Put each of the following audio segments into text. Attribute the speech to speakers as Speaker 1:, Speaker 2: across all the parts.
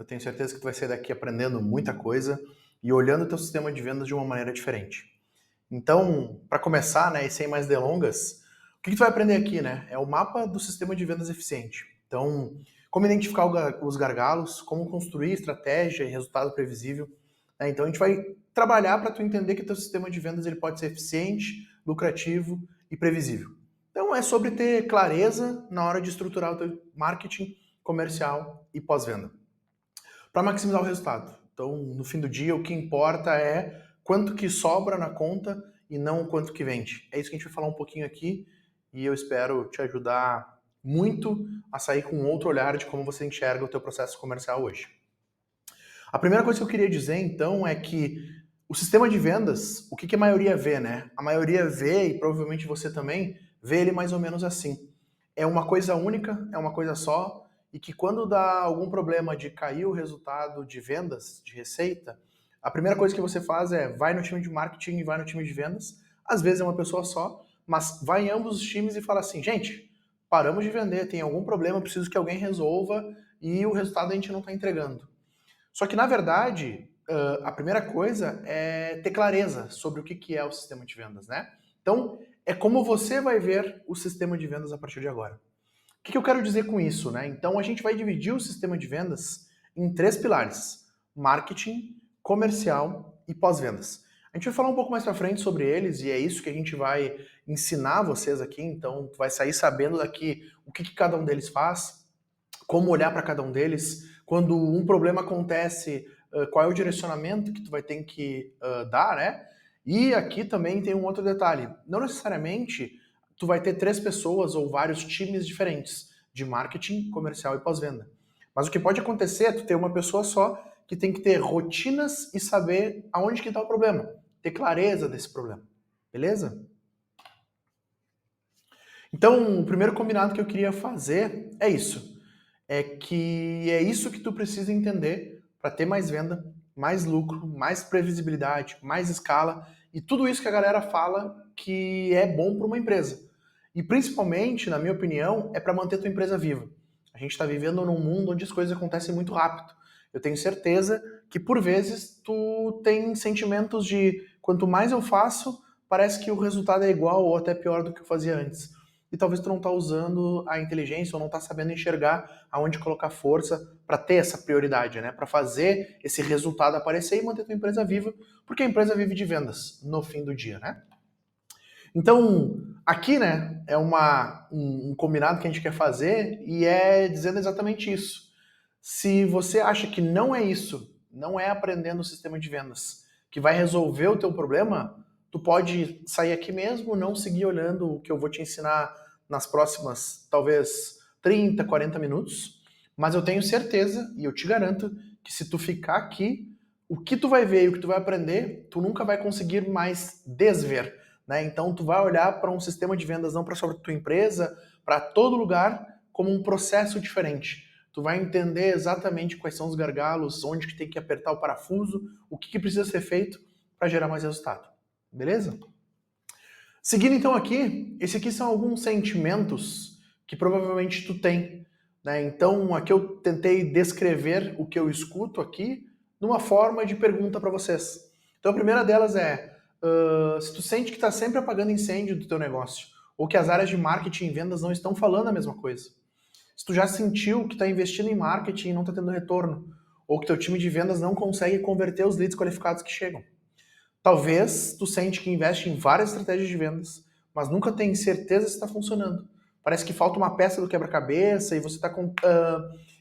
Speaker 1: tenho certeza que tu vai sair daqui aprendendo muita coisa e olhando o teu sistema de vendas de uma maneira diferente. Então, para começar, né, e sem mais delongas, o que tu vai aprender aqui, né? É o mapa do sistema de vendas eficiente. Então, como identificar os gargalos, como construir estratégia e resultado previsível. Né? Então, a gente vai trabalhar para tu entender que teu sistema de vendas ele pode ser eficiente, lucrativo e previsível. Então, é sobre ter clareza na hora de estruturar o teu marketing comercial e pós-venda, para maximizar o resultado. Então, no fim do dia, o que importa é quanto que sobra na conta e não quanto que vende. É isso que a gente vai falar um pouquinho aqui e eu espero te ajudar muito a sair com outro olhar de como você enxerga o teu processo comercial hoje. A primeira coisa que eu queria dizer, então, é que o sistema de vendas, o que a maioria vê, né? A maioria vê, e provavelmente você também, vê ele mais ou menos assim. É uma coisa única, é uma coisa só, e que quando dá algum problema de cair o resultado de vendas, de receita, a primeira coisa que você faz é vai no time de marketing e vai no time de vendas. Às vezes é uma pessoa só, mas vai em ambos os times e fala assim, gente, paramos de vender, tem algum problema, preciso que alguém resolva e o resultado a gente não está entregando. Só que, na verdade, a primeira coisa é ter clareza sobre o que é o sistema de vendas, né? Então, é como você vai ver o sistema de vendas a partir de agora. O que eu quero dizer com isso, né? Então, a gente vai dividir o sistema de vendas em 3 pilares: marketing, comercial e pós-vendas. A gente vai falar um pouco mais pra frente sobre eles e é isso que a gente vai ensinar vocês aqui. Então, tu vai sair sabendo daqui o que cada um deles faz, como olhar para cada um deles, quando um problema acontece, qual é o direcionamento que tu vai ter que dar, né? E aqui também tem um outro detalhe, não necessariamente tu vai ter 3 pessoas ou vários times diferentes de marketing, comercial e pós-venda. Mas o que pode acontecer é tu ter uma pessoa só que tem que ter rotinas e saber aonde que está o problema, ter clareza desse problema, beleza? Então, o primeiro combinado que eu queria fazer é isso. É que é isso que tu precisa entender para ter mais venda, mais lucro, mais previsibilidade, mais escala e tudo isso que a galera fala que é bom para uma empresa. E principalmente, na minha opinião, é para manter tua empresa viva. A gente está vivendo num mundo onde as coisas acontecem muito rápido. Eu tenho certeza que por vezes tu tem sentimentos de quanto mais eu faço, parece que o resultado é igual ou até pior do que eu fazia antes. E talvez tu não está usando a inteligência ou não está sabendo enxergar aonde colocar força para ter essa prioridade, né? Para fazer esse resultado aparecer e manter tua empresa viva, porque a empresa vive de vendas no fim do dia, né? Então, aqui, né, é um combinado que a gente quer fazer e é dizendo exatamente isso. Se você acha que não é isso, não é aprendendo o sistema de vendas que vai resolver o teu problema, tu pode sair aqui mesmo, não seguir olhando o que eu vou te ensinar nas próximas, talvez, 30, 40 minutos, mas eu tenho certeza e eu te garanto que se tu ficar aqui, o que tu vai ver e o que tu vai aprender, tu nunca vai conseguir mais desver, né? Então tu vai olhar para um sistema de vendas não para só a tua empresa, para todo lugar como um processo diferente. Tu vai entender exatamente quais são os gargalos, onde que tem que apertar o parafuso, o que precisa ser feito para gerar mais resultado. Beleza? Seguindo então aqui, esse aqui são alguns sentimentos que provavelmente tu tem, né? Então aqui eu tentei descrever o que eu escuto aqui numa forma de pergunta para vocês. Então a primeira delas é, se tu sente que está sempre apagando incêndio do teu negócio, ou que as áreas de marketing e vendas não estão falando a mesma coisa. Se tu já sentiu que está investindo em marketing e não está tendo retorno, ou que teu time de vendas não consegue converter os leads qualificados que chegam. Talvez tu sente que investe em várias estratégias de vendas, mas nunca tem certeza se está funcionando. Parece que falta uma peça do quebra-cabeça e você está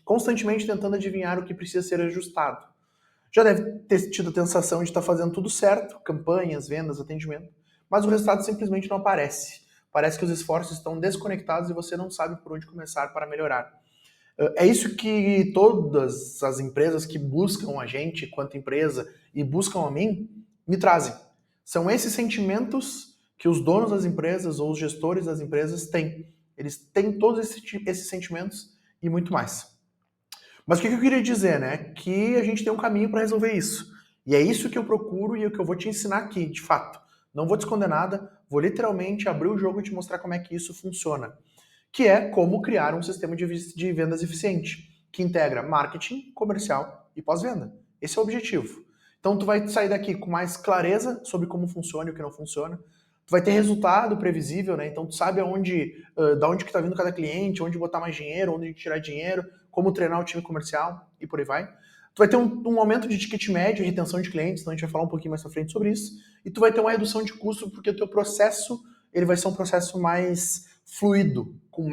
Speaker 1: constantemente tentando adivinhar o que precisa ser ajustado. Já deve ter tido a sensação de estar fazendo tudo certo, campanhas, vendas, atendimento, mas o resultado simplesmente não aparece. Parece que os esforços estão desconectados e você não sabe por onde começar para melhorar. É isso que todas as empresas que buscam a gente, quanto empresa, e buscam a mim, me trazem. São esses sentimentos que os donos das empresas ou os gestores das empresas têm. Eles têm todos esses sentimentos e muito mais. Mas o que eu queria dizer, né? Que a gente tem um caminho para resolver isso. E é isso que eu procuro e é o que eu vou te ensinar aqui, de fato. Não vou te esconder nada, vou literalmente abrir o jogo e te mostrar como é que isso funciona. Que é como criar um sistema de vendas eficiente. que integra marketing, comercial e pós-venda. Esse é o objetivo. Então tu vai sair daqui com mais clareza sobre como funciona e o que não funciona. Tu vai ter resultado previsível, né? Então tu sabe da onde que está vindo cada cliente, onde botar mais dinheiro, onde tirar dinheiro, como treinar o time comercial e por aí vai. Tu vai ter um aumento de ticket médio, retenção de clientes, então a gente vai falar um pouquinho mais pra frente sobre isso. E tu vai ter uma redução de custo porque o teu processo ele vai ser um processo mais fluido, com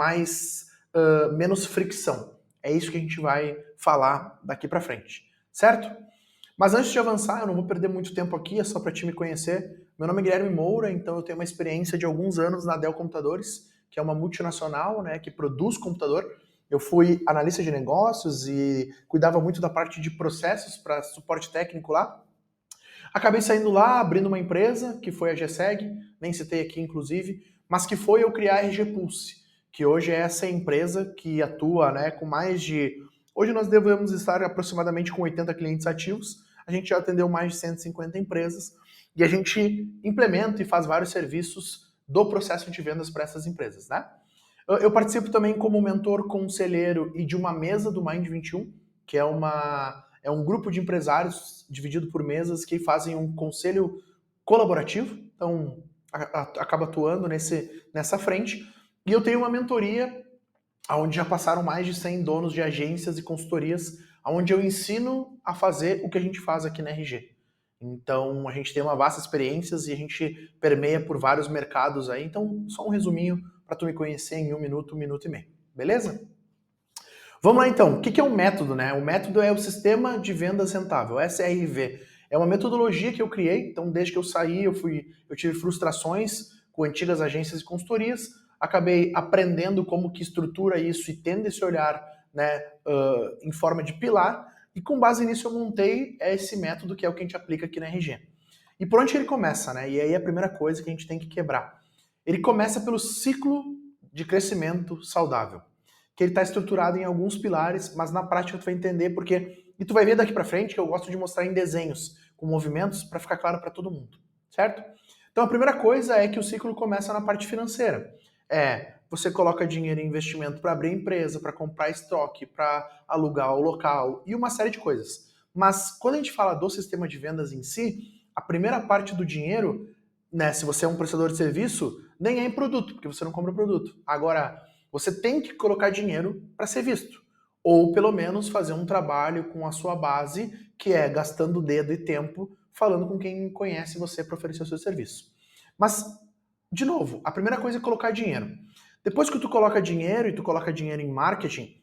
Speaker 1: menos fricção. É isso que a gente vai falar daqui para frente, certo? Mas antes de avançar, eu não vou perder muito tempo aqui, é só para te me conhecer. Meu nome é Guilherme Moura, então eu tenho uma experiência de alguns anos na Dell Computadores, que é uma multinacional, né, que produz computador. Eu fui analista de negócios e cuidava muito da parte de processos para suporte técnico lá. Acabei saindo lá, abrindo uma empresa, que foi a GSEG, nem citei aqui inclusive, mas que foi eu criar a RG Pulse, que hoje é essa empresa que atua, né, com mais de... Hoje nós devemos estar aproximadamente com 80 clientes ativos, a gente já atendeu mais de 150 empresas, e a gente implementa e faz vários serviços do processo de vendas para essas empresas, né? Eu participo também como mentor conselheiro e de uma mesa do Mind 21, que é um grupo de empresários dividido por mesas que fazem um conselho colaborativo, então acaba atuando nessa frente. E eu tenho uma mentoria onde já passaram mais de 100 donos de agências e consultorias, onde eu ensino a fazer o que a gente faz aqui na RG. Então, a gente tem uma vasta experiência e a gente permeia por vários mercados aí. Então, só um resuminho para tu me conhecer em um minuto e meio. Beleza? Vamos lá então. O que é um método, né? O método é o Sistema de Vendas Rentável, SRV. É uma metodologia que eu criei. Então, desde que eu saí, eu tive frustrações com antigas agências e consultorias. Acabei aprendendo como que estrutura isso e tendo esse olhar, né, em forma de pilar. E com base nisso eu montei esse método que é o que a gente aplica aqui na RG. E por onde ele começa, né? E aí é a primeira coisa que a gente tem que quebrar. Ele começa pelo ciclo de crescimento saudável, que ele está estruturado em alguns pilares, mas na prática tu vai entender porque... E tu vai ver daqui para frente que eu gosto de mostrar em desenhos, com movimentos, para ficar claro para todo mundo, certo? Então a primeira coisa é que o ciclo começa na parte financeira. Você coloca dinheiro em investimento para abrir empresa, para comprar estoque, para alugar o local e uma série de coisas. Mas quando a gente fala do sistema de vendas em si, a primeira parte do dinheiro, né, se você é um prestador de serviço, nem é em produto, porque você não compra produto. Agora, você tem que colocar dinheiro para ser visto. Ou pelo menos fazer um trabalho com a sua base, que é gastando dedo e tempo, falando com quem conhece você para oferecer o seu serviço. Mas, de novo, a primeira coisa é colocar dinheiro. Depois que tu coloca dinheiro e tu coloca dinheiro em marketing,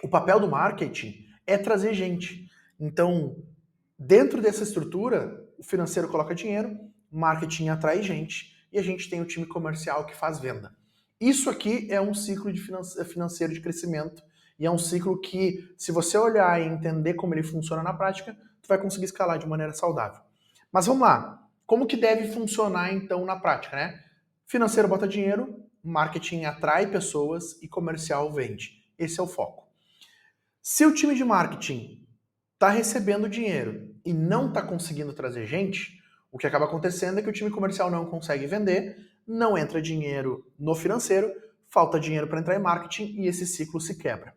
Speaker 1: o papel do marketing é trazer gente. Então, dentro dessa estrutura, o financeiro coloca dinheiro, o marketing atrai gente e a gente tem o time comercial que faz venda. Isso aqui é um ciclo de financeiro de crescimento e é um ciclo que, se você olhar e entender como ele funciona na prática, tu vai conseguir escalar de maneira saudável. Mas vamos lá. Como que deve funcionar então na prática, né? Financeiro bota dinheiro, marketing atrai pessoas e comercial vende. Esse é o foco. Se o time de marketing está recebendo dinheiro e não está conseguindo trazer gente, o que acaba acontecendo é que o time comercial não consegue vender, não entra dinheiro no financeiro, falta dinheiro para entrar em marketing e esse ciclo se quebra.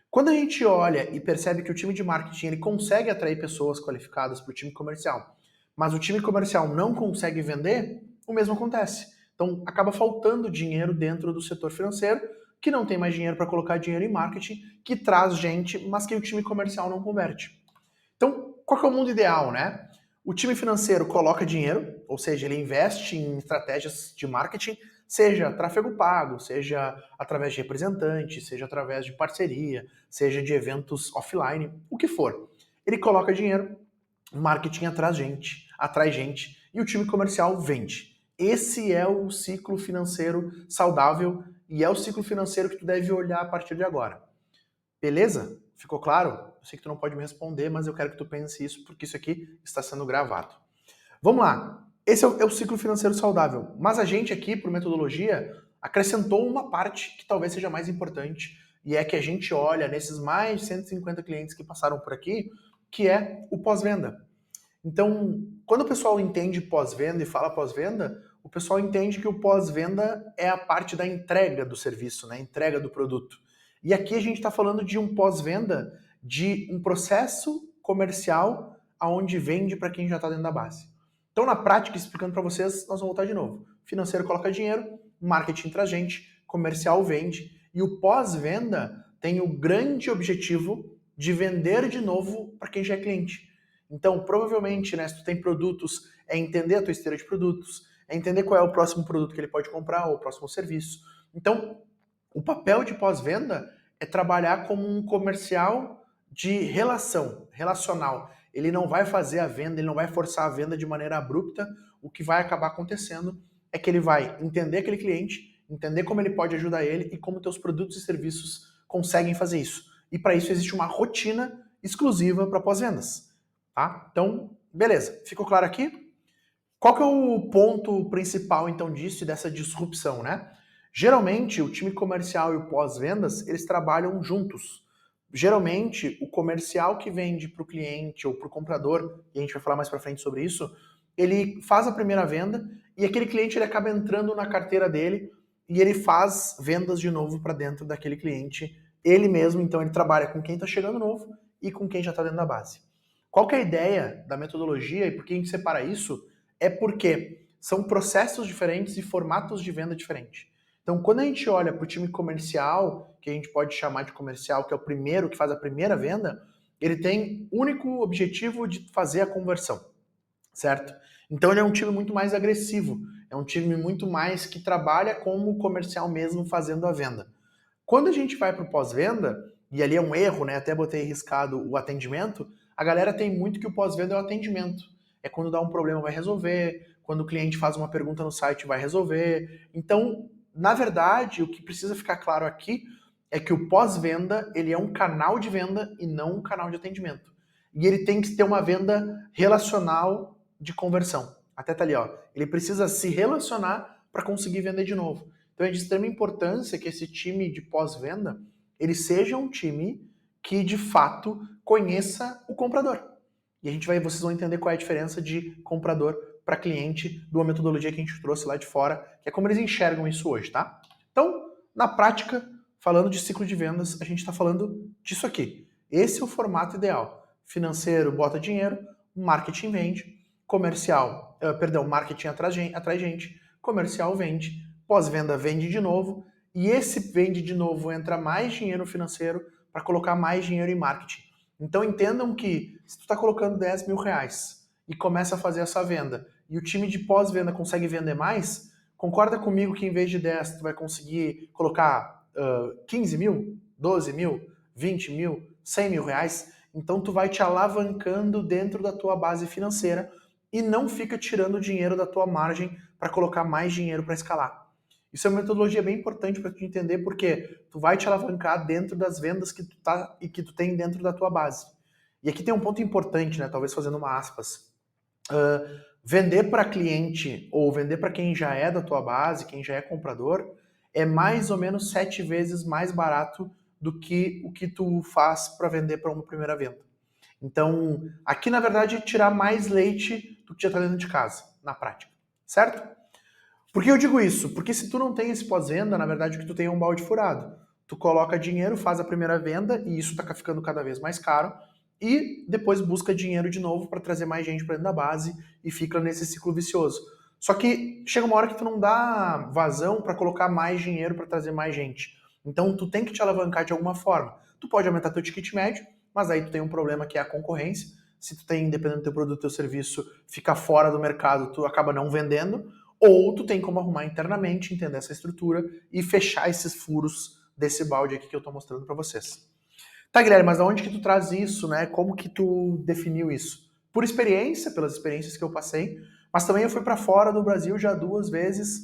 Speaker 1: Quando a gente olha e percebe que o time de marketing ele consegue atrair pessoas qualificadas para o time comercial, mas o time comercial não consegue vender, o mesmo acontece. Então acaba faltando dinheiro dentro do setor financeiro, que não tem mais dinheiro para colocar dinheiro em marketing, que traz gente, mas que o time comercial não converte. Então, qual que é o mundo ideal, né? O time financeiro coloca dinheiro, ou seja, ele investe em estratégias de marketing, seja tráfego pago, seja através de representante, seja através de parceria, seja de eventos offline, o que for. Ele coloca dinheiro, o marketing atrai gente e o time comercial vende. Esse é o ciclo financeiro saudável e é o ciclo financeiro que tu deve olhar a partir de agora. Beleza? Ficou claro? Eu sei que tu não pode me responder, mas eu quero que tu pense isso, porque isso aqui está sendo gravado. Vamos lá. Esse é o ciclo financeiro saudável. Mas a gente aqui, por metodologia, acrescentou uma parte que talvez seja mais importante, e é que a gente olha nesses mais de 150 clientes que passaram por aqui, que é o pós-venda. Então, quando o pessoal entende pós-venda e fala pós-venda, o pessoal entende que o pós-venda é a parte da entrega do serviço, né? Entrega do produto. E aqui a gente está falando de um pós-venda, de um processo comercial aonde vende para quem já está dentro da base. Então, na prática, explicando para vocês, nós vamos voltar de novo. Financeiro coloca dinheiro, marketing traz gente, comercial vende, e o pós-venda tem o grande objetivo de vender de novo para quem já é cliente. Então, provavelmente, né, se tu tem produtos, é entender a tua esteira de produtos, é entender qual é o próximo produto que ele pode comprar ou o próximo serviço. Então, o papel de pós-venda é trabalhar como um comercial de relacional. Ele não vai fazer a venda, ele não vai forçar a venda de maneira abrupta. O que vai acabar acontecendo é que ele vai entender aquele cliente, entender como ele pode ajudar ele e como teus produtos e serviços conseguem fazer isso. E para isso existe uma rotina exclusiva para pós-vendas. Tá? Então, beleza. Ficou claro aqui? Qual que é o ponto principal, então, disso e dessa disrupção, né? Geralmente, o time comercial e o pós-vendas, eles trabalham juntos. Geralmente, o comercial que vende para o cliente ou para o comprador, e a gente vai falar mais para frente sobre isso, ele faz a primeira venda e aquele cliente ele acaba entrando na carteira dele e ele faz vendas de novo para dentro daquele cliente. Ele mesmo, então, ele trabalha com quem está chegando novo e com quem já está dentro da base. Qual que é a ideia da metodologia e por que a gente separa isso? É porque são processos diferentes e formatos de venda diferentes. Então, quando a gente olha para o time comercial, que a gente pode chamar de comercial, que é o primeiro que faz a primeira venda, ele tem o único objetivo de fazer a conversão, certo? Então, ele é um time muito mais agressivo, é um time muito mais que trabalha como comercial mesmo fazendo a venda. Quando a gente vai para o pós-venda, e ali é um erro, né? Até botei riscado o atendimento, a galera tem muito que o pós-venda é o atendimento. É quando dá um problema, vai resolver. Quando o cliente faz uma pergunta no site, vai resolver. Então, na verdade, o que precisa ficar claro aqui é que o pós-venda, ele é um canal de venda e não um canal de atendimento. E ele tem que ter uma venda relacional de conversão. Até tá ali, ó. Ele precisa se relacionar para conseguir vender de novo. Então é de extrema importância que esse time de pós-venda, ele seja um time que de fato conheça o comprador. E vocês vão entender qual é a diferença de comprador para cliente de uma metodologia que a gente trouxe lá de fora, que é como eles enxergam isso hoje, tá? Então, na prática, falando de ciclo de vendas, a gente está falando disso aqui. Esse é o formato ideal. Financeiro bota dinheiro, marketing vende, marketing atrai gente, comercial vende, pós-venda vende de novo, e esse vende de novo entra mais dinheiro financeiro para colocar mais dinheiro em marketing. Então entendam que se tu está colocando 10 mil reais e começa a fazer essa venda, e o time de pós-venda consegue vender mais, concorda comigo que em vez de 10 tu vai conseguir colocar 15 mil, 12 mil, 20 mil, 100 mil reais? Então tu vai te alavancando dentro da tua base financeira e não fica tirando dinheiro da tua margem para colocar mais dinheiro para escalar. Isso é uma metodologia bem importante para tu entender porque tu vai te alavancar dentro das vendas que tu tá e que tu tem dentro da tua base. E aqui tem um ponto importante, né? Talvez fazendo uma aspas. Vender para cliente ou vender para quem já é da tua base, quem já é comprador, é mais ou menos 7 vezes mais barato do que o que tu faz para vender para uma primeira venda. Então, aqui na verdade é tirar mais leite do que já está dentro de casa, na prática, certo? Por que eu digo isso? Porque se tu não tem esse pós-venda, na verdade o que tu tem é um balde furado. Tu coloca dinheiro, faz a primeira venda e isso está ficando cada vez mais caro e depois busca dinheiro de novo para trazer mais gente para dentro da base e fica nesse ciclo vicioso. Só que chega uma hora que tu não dá vazão para colocar mais dinheiro para trazer mais gente. Então tu tem que te alavancar de alguma forma. Tu pode aumentar teu ticket médio, mas aí tu tem um problema que é a concorrência. Se tu tem, dependendo do teu produto, teu serviço, fica fora do mercado, tu acaba não vendendo. Ou tu tem como arrumar internamente, entender essa estrutura e fechar esses furos desse balde aqui que eu estou mostrando para vocês. Tá, Guilherme, mas de onde que tu traz isso, né? Como que tu definiu isso? Por experiência, pelas experiências que eu passei, mas também eu fui para fora do Brasil já 2 vezes,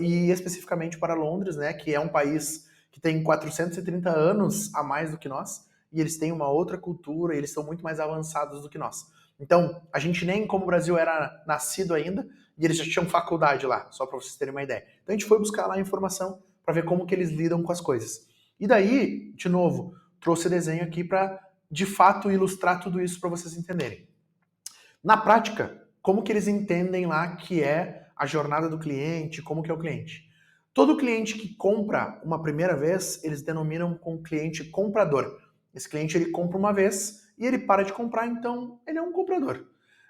Speaker 1: e especificamente para Londres, né? Que é um país que tem 430 anos a mais do que nós, e eles têm uma outra cultura, e eles são muito mais avançados do que nós. Então, a gente nem como o Brasil era nascido ainda, e eles já tinham faculdade lá, só para vocês terem uma ideia. Então a gente foi buscar lá a informação para ver como que eles lidam com as coisas. E daí, de novo, trouxe desenho aqui para de fato ilustrar tudo isso para vocês entenderem. Na prática, como que eles entendem lá que é a jornada do cliente, como que é o cliente? Todo cliente que compra uma primeira vez, eles denominam como cliente comprador. Esse cliente ele compra uma vez e ele para de comprar, então ele é um comprador.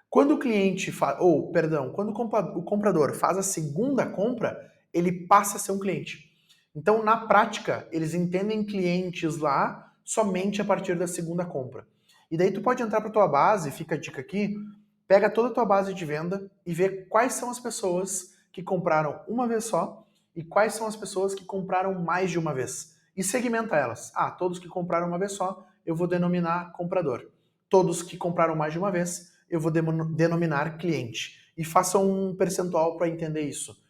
Speaker 1: Quando o cliente quando o comprador faz a segunda compra, ele passa a ser um cliente. Então, na prática, eles entendem clientes lá somente a partir da segunda compra. E daí tu pode entrar para tua base, fica a dica aqui, pega toda a tua base de venda e vê quais são as pessoas que compraram uma vez só e quais são as pessoas que compraram mais de uma vez. E segmenta elas. Ah, todos que compraram uma vez só, eu vou denominar comprador. Todos que compraram mais de uma vez, eu vou denominar cliente. E faça um percentual para entender isso.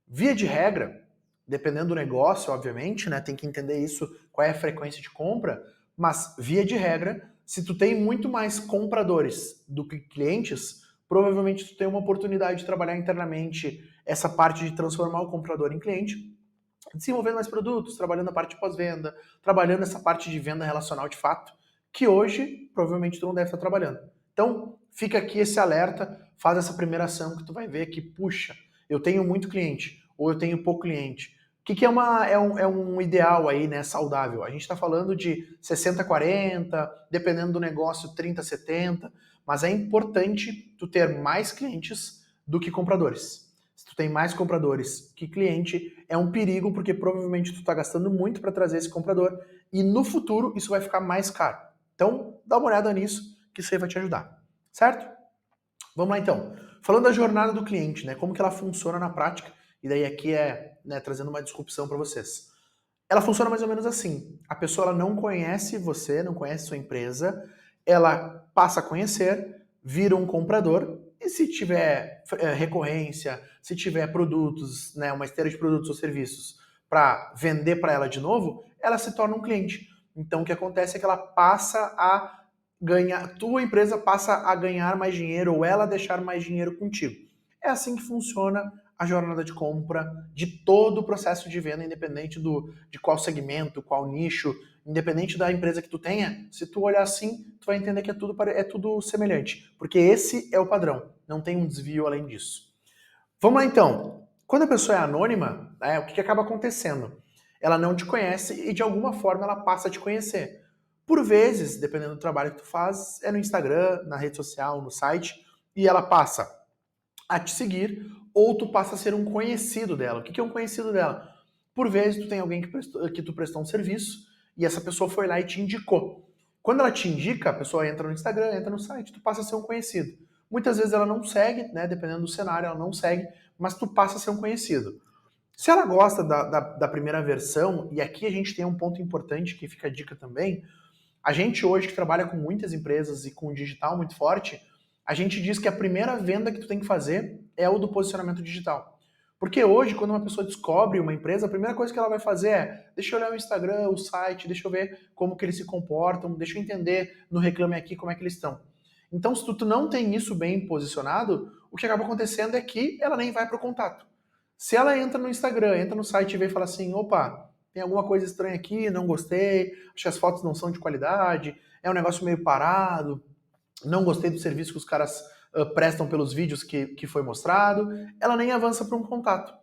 Speaker 1: Via de regra, dependendo do negócio, obviamente, né, tem que entender isso, qual é a frequência de compra, mas via de regra, se tu tem muito mais compradores do que clientes, provavelmente tu tem uma oportunidade de trabalhar internamente essa parte de transformar o comprador em cliente, desenvolvendo mais produtos, trabalhando a parte de pós-venda, trabalhando essa parte de venda relacional de fato, que hoje provavelmente tu não deve estar trabalhando. Então, fica aqui esse alerta, faz essa primeira ação que tu vai ver que, puxa, eu tenho muito cliente, ou eu tenho pouco cliente. O que é um ideal aí, né, saudável? A gente está falando de 60-40, dependendo do negócio, 30-70, mas é importante tu ter mais clientes do que compradores. Se tu tem mais compradores que cliente, é um perigo, porque provavelmente tu está gastando muito para trazer esse comprador e no futuro isso vai ficar mais caro. Então, dá uma olhada nisso, que isso aí vai te ajudar. Certo? Vamos lá então. Falando da jornada do cliente, né? Como que ela funciona na prática, e daí aqui é, né, trazendo uma disrupção para vocês. Ela funciona mais ou menos assim. A pessoa ela não conhece você, não conhece sua empresa, ela passa a conhecer, vira um comprador, e se tiver recorrência, se tiver produtos, né, uma esteira de produtos ou serviços para vender para ela de novo, ela se torna um cliente. Então o que acontece é que ela passa a ganhar, tua empresa passa a ganhar mais dinheiro ou ela deixar mais dinheiro contigo. É assim que funciona a jornada de compra de todo o processo de venda, independente de qual segmento, qual nicho, independente da empresa que tu tenha, se tu olhar assim, tu vai entender que é tudo semelhante, porque esse é o padrão, não tem um desvio além disso. Vamos lá então. Quando a pessoa é anônima, né, o que acaba acontecendo? Ela não te conhece e de alguma forma ela passa a te conhecer. Por vezes, dependendo do trabalho que tu faz, é no Instagram, na rede social, no site, e ela passa a te seguir, ou tu passa a ser um conhecido dela. O que é um conhecido dela? Por vezes tu tem alguém que tu prestou um serviço e essa pessoa foi lá e te indicou. Quando ela te indica, a pessoa entra no Instagram, entra no site, tu passa a ser um conhecido. Muitas vezes ela não segue, né? Dependendo do cenário, ela não segue, mas tu passa a ser um conhecido. Se ela gosta da primeira versão, e aqui a gente tem um ponto importante que fica a dica também, a gente hoje que trabalha com muitas empresas e com o digital muito forte, a gente diz que a primeira venda que tu tem que fazer é o do posicionamento digital. Porque hoje, quando uma pessoa descobre uma empresa, a primeira coisa que ela vai fazer é, deixa eu olhar o Instagram, o site, deixa eu ver como que eles se comportam, deixa eu entender no Reclame Aqui como é que eles estão. Então, se tu não tem isso bem posicionado, o que acaba acontecendo é que ela nem vai para o contato. Se ela entra no Instagram, entra no site e vê e fala assim, opa, tem alguma coisa estranha aqui, não gostei, acho que as fotos não são de qualidade, é um negócio meio parado, não gostei do serviço que os caras prestam pelos vídeos que foi mostrado, ela nem avança para um contato.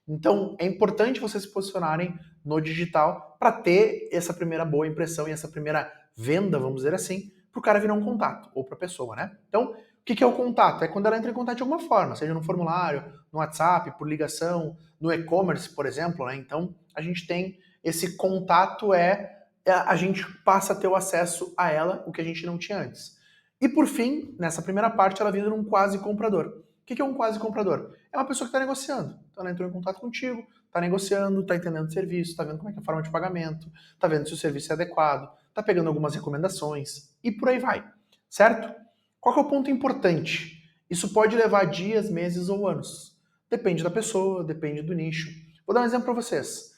Speaker 1: Então, é importante vocês se posicionarem no digital para ter essa primeira boa impressão e essa primeira venda, vamos dizer assim, para o cara virar um contato, ou para a pessoa, né? Então, o que é o contato? É quando ela entra em contato de alguma forma, seja no formulário, no WhatsApp, por ligação, no e-commerce, por exemplo, né? Então, a gente tem esse contato, a gente passa a ter o acesso a ela, o que a gente não tinha antes. E por fim, nessa primeira parte, ela vira um quase comprador. O que é um quase comprador? É uma pessoa que está negociando. Então ela entrou em contato contigo, está negociando, está entendendo o serviço, está vendo como é que é a forma de pagamento, está vendo se o serviço é adequado, está pegando algumas recomendações e por aí vai. Certo? Qual que é o ponto importante? Isso pode levar dias, meses ou anos. Depende da pessoa, depende do nicho. Vou dar um exemplo para vocês.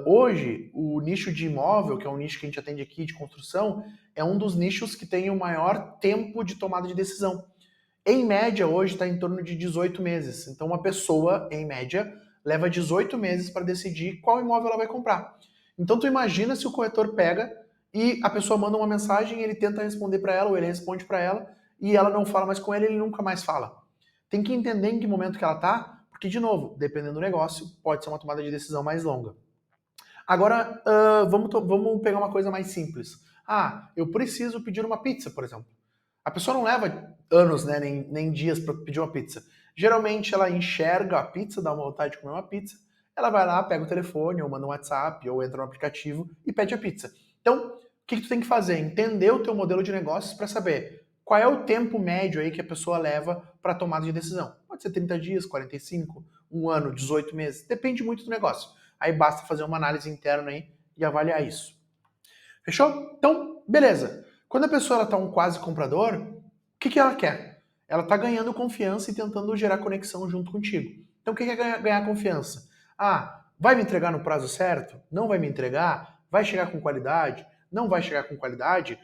Speaker 1: Hoje, o nicho de imóvel, que é um nicho que a gente atende aqui de construção, é um dos nichos que tem o maior tempo de tomada de decisão. Em média, hoje está em torno de 18 meses. Então, uma pessoa, em média, leva 18 meses para decidir qual imóvel ela vai comprar. Então, tu imagina se o corretor pega e a pessoa manda uma mensagem, ele tenta responder para ela, ou ele responde para ela, e ela não fala mais com ele, ele nunca mais fala. Tem que entender em que momento que ela está, Porque, de novo, dependendo do negócio, pode ser uma tomada de decisão mais longa. Agora, vamos pegar uma coisa mais simples. Ah, eu preciso pedir uma pizza, por exemplo. A pessoa não leva anos, né, nem dias para pedir uma pizza. Geralmente ela enxerga a pizza, dá uma vontade de comer uma pizza, ela vai lá, pega o telefone, ou manda um WhatsApp, ou entra no aplicativo e pede a pizza. Então, o que tu tem que fazer? Entender o teu modelo de negócios para saber qual é o tempo médio aí que a pessoa leva para tomada de decisão. Pode ser 30 dias, 45, um ano, 18 meses, depende muito do negócio. Aí basta fazer uma análise interna aí e avaliar isso. Fechou? Então, beleza. Quando a pessoa está um quase comprador, o que ela quer? Ela está ganhando confiança e tentando gerar conexão junto contigo. Então, o que é ganhar confiança? Ah, vai me entregar no prazo certo? Não vai me entregar? Vai chegar com qualidade? Não vai chegar com qualidade?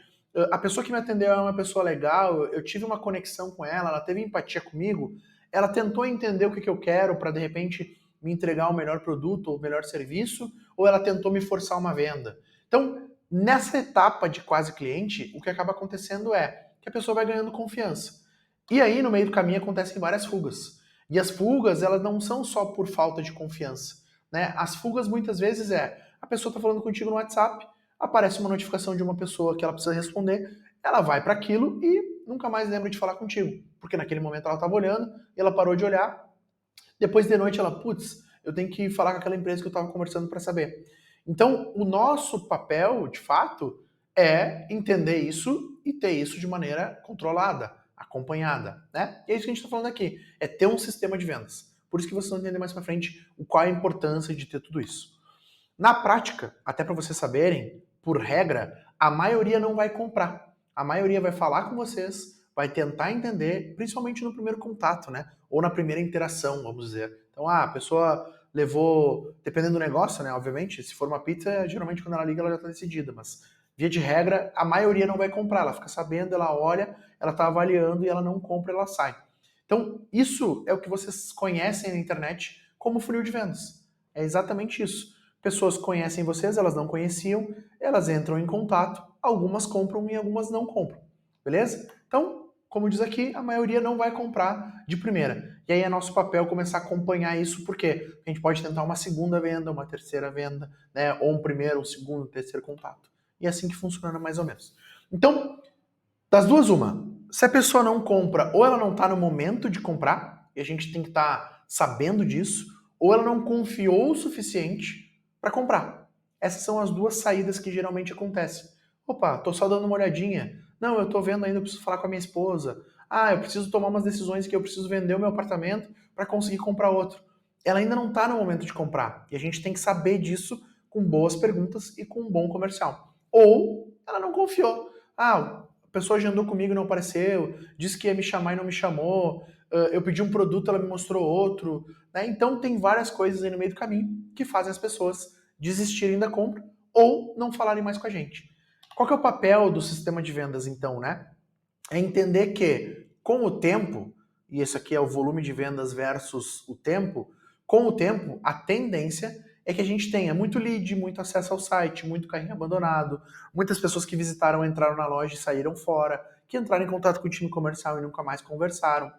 Speaker 1: A pessoa que me atendeu é uma pessoa legal, eu tive uma conexão com ela, ela teve empatia comigo, ela tentou entender o que eu quero para, de repente, me entregar o melhor produto ou o melhor serviço, ou ela tentou me forçar uma venda. Então, nessa etapa de quase cliente, o que acaba acontecendo é que a pessoa vai ganhando confiança. E aí, no meio do caminho, acontecem várias fugas. E as fugas, elas não são só por falta de confiança. Né? As fugas, muitas vezes, a pessoa está falando contigo no WhatsApp, aparece uma notificação de uma pessoa que ela precisa responder, ela vai para aquilo e nunca mais lembra de falar contigo. Porque naquele momento ela estava olhando, e ela parou de olhar, depois de noite ela, putz, eu tenho que falar com aquela empresa que eu estava conversando para saber. Então, o nosso papel, de fato, é entender isso e ter isso de maneira controlada, acompanhada, né? E é isso que a gente está falando aqui, é ter um sistema de vendas. Por isso que vocês vão entender mais para frente qual é a importância de ter tudo isso. Na prática, até para vocês saberem, por regra, a maioria não vai comprar. A maioria vai falar com vocês, vai tentar entender, principalmente no primeiro contato, né? Ou na primeira interação, vamos dizer. Então, a pessoa levou, dependendo do negócio, né? Obviamente, se for uma pizza, geralmente quando ela liga ela já está decidida, mas via de regra, a maioria não vai comprar. Ela fica sabendo, ela olha, ela está avaliando e ela não compra, ela sai. Então, isso é o que vocês conhecem na internet como funil de vendas. É exatamente isso. Pessoas conhecem vocês, elas não conheciam, elas entram em contato, algumas compram e algumas não compram. Beleza? Então, como diz aqui, a maioria não vai comprar de primeira. E aí é nosso papel começar a acompanhar isso, porque a gente pode tentar uma segunda venda, uma terceira venda, né? Ou um primeiro, um segundo, um terceiro contato. E é assim que funciona mais ou menos. Então, das duas, uma. Se a pessoa não compra, ou ela não está no momento de comprar, e a gente tem que estar sabendo disso, ou ela não confiou o suficiente para comprar. Essas são as duas saídas que geralmente acontecem. Opa, tô só dando uma olhadinha. Não, eu tô vendo ainda, eu preciso falar com a minha esposa. Ah, eu preciso tomar umas decisões que eu preciso vender o meu apartamento para conseguir comprar outro. Ela ainda não está no momento de comprar. E a gente tem que saber disso com boas perguntas e com um bom comercial. Ou ela não confiou. Ah, a pessoa agendou comigo e não apareceu, disse que ia me chamar e não me chamou, eu pedi um produto, ela me mostrou outro. Né? Então tem várias coisas aí no meio do caminho que fazem as pessoas desistirem da compra ou não falarem mais com a gente. Qual que é o papel do sistema de vendas, então, né? É entender que, com o tempo, e isso aqui é o volume de vendas versus o tempo, com o tempo, a tendência é que a gente tenha muito lead, muito acesso ao site, muito carrinho abandonado, muitas pessoas que visitaram, entraram na loja e saíram fora, que entraram em contato com o time comercial e nunca mais conversaram.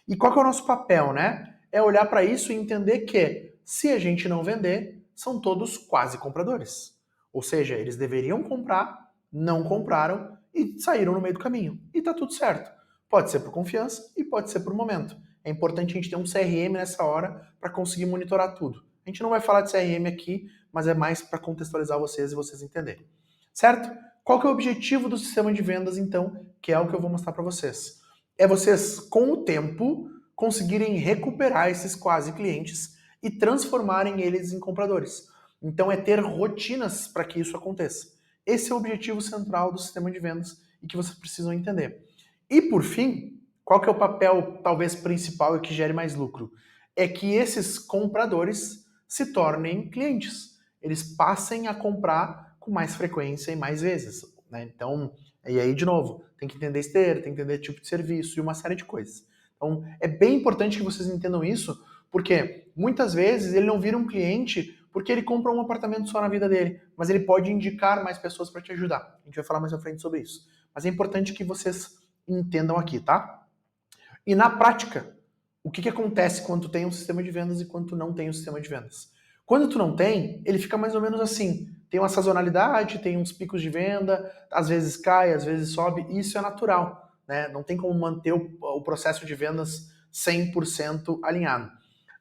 Speaker 1: E qual que é o nosso papel, né? É olhar para isso e entender que, se a gente não vender, são todos quase compradores. Ou seja, eles deveriam comprar, não compraram e saíram no meio do caminho. E tá tudo certo. Pode ser por confiança e pode ser por momento. É importante a gente ter um CRM nessa hora para conseguir monitorar tudo. A gente não vai falar de CRM aqui, mas é mais para contextualizar vocês e vocês entenderem. Certo? Qual que é o objetivo do sistema de vendas, então, que é o que eu vou mostrar para vocês? É vocês, com o tempo, conseguirem recuperar esses quase clientes e transformarem eles em compradores. Então é ter rotinas para que isso aconteça. Esse é o objetivo central do sistema de vendas e que vocês precisam entender. E por fim, qual que é o papel talvez principal e que gere mais lucro? É que esses compradores se tornem clientes. Eles passem a comprar com mais frequência e mais vezes. Né? Então, e aí de novo, tem que entender esteira, tem que entender tipo de serviço e uma série de coisas. Então, é bem importante que vocês entendam isso, porque muitas vezes ele não vira um cliente porque ele compra um apartamento só na vida dele, mas ele pode indicar mais pessoas para te ajudar. A gente vai falar mais à frente sobre isso. Mas é importante que vocês entendam aqui, tá? E na prática, o que acontece quando tu tem um sistema de vendas e quando tu não tem um sistema de vendas. Quando tu não tem, ele fica mais ou menos assim. Tem uma sazonalidade, tem uns picos de venda, às vezes cai, às vezes sobe, e isso é natural, né? Não tem como manter o processo de vendas 100% alinhado.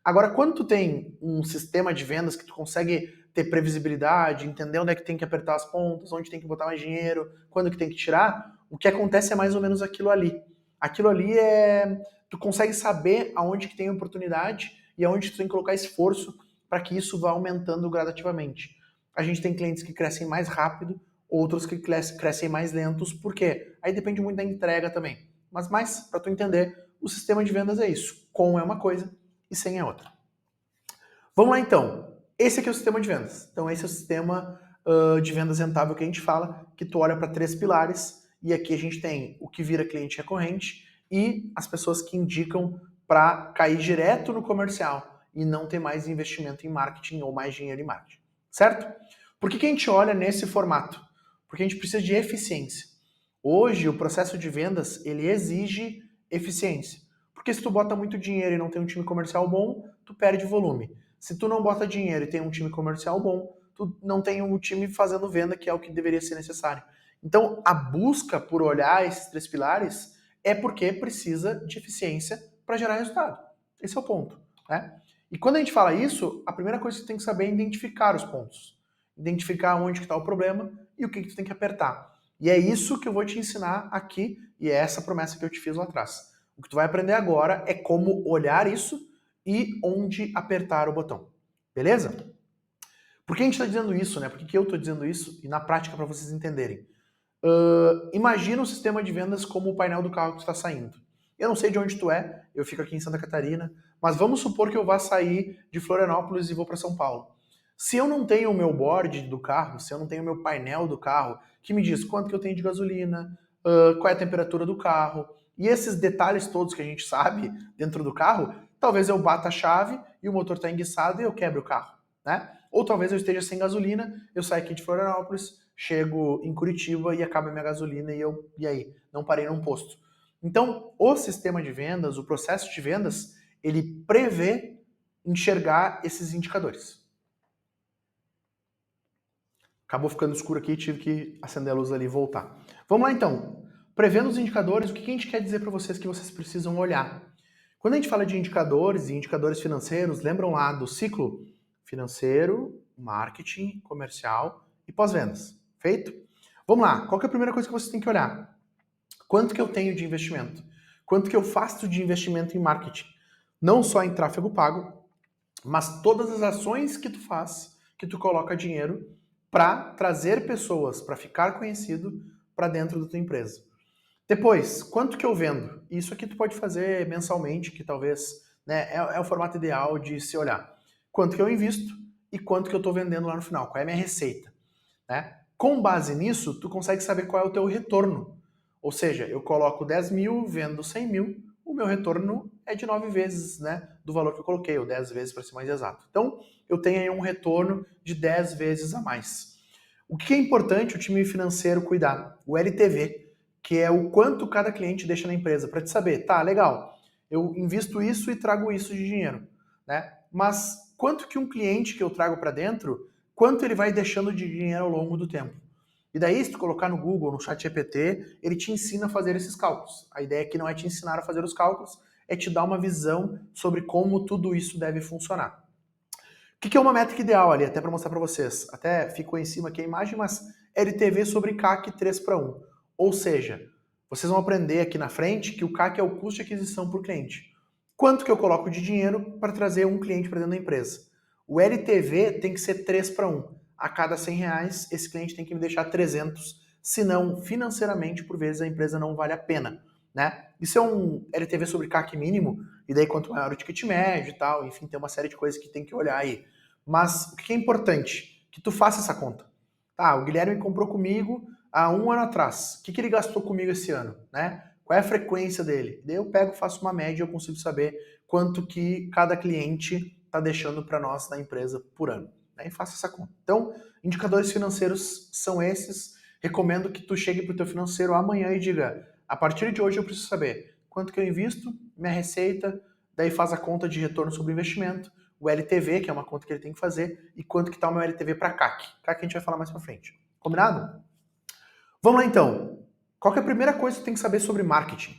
Speaker 1: Agora, quando tu tem um sistema de vendas que tu consegue ter previsibilidade, entender onde é que tem que apertar as pontas, onde tem que botar mais dinheiro, quando que tem que tirar, o que acontece é mais ou menos aquilo ali. Aquilo ali é... Tu consegue saber aonde que tem oportunidade e aonde tu tem que colocar esforço para que isso vá aumentando gradativamente. A gente tem clientes que crescem mais rápido, outros que crescem mais lentos, por quê? Aí depende muito da entrega também. Mas mais, para tu entender, o sistema de vendas é isso. Com é uma coisa e sem é outra. Vamos lá então. Esse aqui é o sistema de vendas. Então esse é o sistema de vendas rentável que a gente fala, que tu olha para 3 pilares, e aqui a gente tem o que vira cliente recorrente e as pessoas que indicam para cair direto no comercial e não ter mais investimento em marketing ou mais dinheiro em marketing. Certo? Por que a gente olha nesse formato? Porque a gente precisa de eficiência. Hoje, o processo de vendas, ele exige eficiência. Porque se tu bota muito dinheiro e não tem um time comercial bom, tu perde volume. Se tu não bota dinheiro e tem um time comercial bom, tu não tem um time fazendo venda, que é o que deveria ser necessário. Então, a busca por olhar esses 3 pilares é porque precisa de eficiência para gerar resultado. Esse é o ponto, né? E quando a gente fala isso, a primeira coisa que tu tem que saber é identificar os pontos. Identificar onde está o problema e o que tu tem que apertar. E é isso que eu vou te ensinar aqui, e é essa promessa que eu te fiz lá atrás. O que tu vai aprender agora é como olhar isso e onde apertar o botão. Beleza? Por que a gente está dizendo isso, né? Por que eu estou dizendo isso? E na prática, para vocês entenderem. Imagina o sistema de vendas como o painel do carro que está saindo. Eu não sei de onde tu é, eu fico aqui em Santa Catarina, mas vamos supor que eu vá sair de Florianópolis e vou para São Paulo. Se eu não tenho o meu board do carro, se eu não tenho o meu painel do carro, que me diz quanto que eu tenho de gasolina, qual é a temperatura do carro, e esses detalhes todos que a gente sabe dentro do carro, talvez eu bata a chave e o motor está enguiçado e eu quebre o carro, né? Ou talvez eu esteja sem gasolina, eu saio aqui de Florianópolis, chego em Curitiba e acaba a minha gasolina e aí? Não parei num posto. Então, o sistema de vendas, o processo de vendas, ele prevê enxergar esses indicadores. Acabou ficando escuro aqui, tive que acender a luz ali e voltar. Vamos lá então. Prevendo os indicadores, o que a gente quer dizer para vocês que vocês precisam olhar? Quando a gente fala de indicadores e indicadores financeiros, lembram lá do ciclo financeiro, marketing, comercial e pós-vendas. Feito? Vamos lá. Qual que é a primeira coisa que vocês têm que olhar? Quanto que eu tenho de investimento? Quanto que eu faço de investimento em marketing? Não só em tráfego pago, mas todas as ações que tu faz, que tu coloca dinheiro para trazer pessoas, para ficar conhecido para dentro da tua empresa. Depois, quanto que eu vendo? Isso aqui tu pode fazer mensalmente, que talvez, né, é o formato ideal de se olhar. Quanto que eu invisto e quanto que eu estou vendendo lá no final, qual é a minha receita, né? Com base nisso, tu consegue saber qual é o teu retorno. Ou seja, eu coloco 10 mil, vendo 100 mil, o meu retorno é de 9 vezes, né, do valor que eu coloquei, ou 10 vezes para ser mais exato. Então, eu tenho aí um retorno de 10 vezes a mais. O que é importante o time financeiro cuidar? O LTV, que é o quanto cada cliente deixa na empresa, para te saber, tá, legal, eu invisto isso e trago isso de dinheiro, né? Mas quanto que um cliente que eu trago para dentro, quanto ele vai deixando de dinheiro ao longo do tempo? E daí, se tu colocar no Google, no ChatGPT, ele te ensina a fazer esses cálculos. A ideia aqui não é te ensinar a fazer os cálculos, é te dar uma visão sobre como tudo isso deve funcionar. O que é uma métrica ideal ali, até para mostrar para vocês? Até ficou em cima aqui a imagem, mas LTV sobre CAC 3:1. Ou seja, vocês vão aprender aqui na frente que o CAC é o custo de aquisição por cliente. Quanto que eu coloco de dinheiro para trazer um cliente para dentro da empresa? O LTV tem que ser 3:1. A cada 100 reais, esse cliente tem que me deixar 300, senão, financeiramente, por vezes, a empresa não vale a pena, né? Isso é um LTV sobre CAC mínimo, e daí quanto maior o ticket médio e tal, enfim, tem uma série de coisas que tem que olhar aí. Mas o que é importante? Que tu faça essa conta. Tá, o Guilherme comprou comigo há um ano atrás. O que ele gastou comigo esse ano, né? Qual é a frequência dele? Daí eu pego, faço uma média e eu consigo saber quanto que cada cliente está deixando para nós na empresa por ano. Né? E faça essa conta. Então, indicadores financeiros são esses. Recomendo que tu chegue para o teu financeiro amanhã e diga, a partir de hoje eu preciso saber quanto que eu invisto, minha receita, daí faz a conta de retorno sobre investimento, o LTV, que é uma conta que ele tem que fazer, e quanto que está o meu LTV para CAC. CAC a gente vai falar mais para frente. Combinado? Vamos lá então. Qual que é a primeira coisa que tu tem que saber sobre marketing?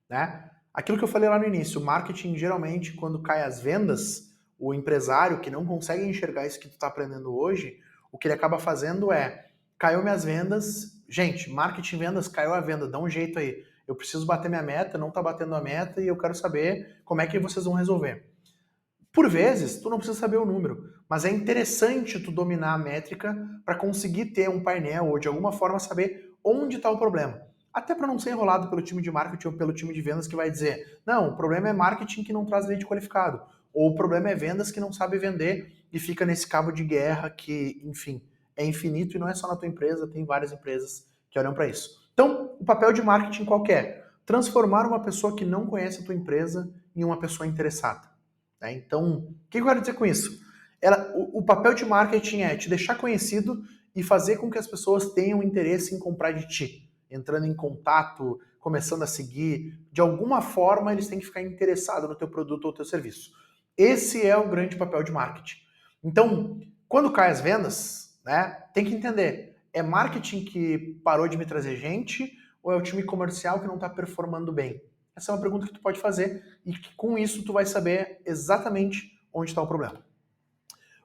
Speaker 1: Né? Aquilo que eu falei lá no início, marketing geralmente quando cai as vendas, o empresário que não consegue enxergar isso que tu está aprendendo hoje, o que ele acaba fazendo é, caiu minhas vendas, gente, marketing vendas, caiu a venda, dá um jeito aí. Eu preciso bater minha meta, não está batendo a meta e eu quero saber como é que vocês vão resolver. Por vezes, tu não precisa saber o número, mas é interessante tu dominar a métrica para conseguir ter um painel ou de alguma forma saber onde está o problema. Até para não ser enrolado pelo time de marketing ou pelo time de vendas que vai dizer, não, o problema é marketing que não traz lead qualificado, ou o problema é vendas que não sabe vender e fica nesse cabo de guerra que, enfim, é infinito e não é só na tua empresa, tem várias empresas que olham para isso. Então, o papel de marketing qual que é? Transformar uma pessoa que não conhece a tua empresa em uma pessoa interessada. Então, o que eu quero dizer com isso? O papel de marketing é te deixar conhecido e fazer com que as pessoas tenham interesse em comprar de ti, entrando em contato, começando a seguir. De alguma forma, eles têm que ficar interessados no teu produto ou teu serviço. Esse é o grande papel de marketing. Então, quando cai as vendas, né, tem que entender, é marketing que parou de me trazer gente ou é o time comercial que não está performando bem? Essa é uma pergunta que tu pode fazer e que com isso tu vai saber exatamente onde está o problema.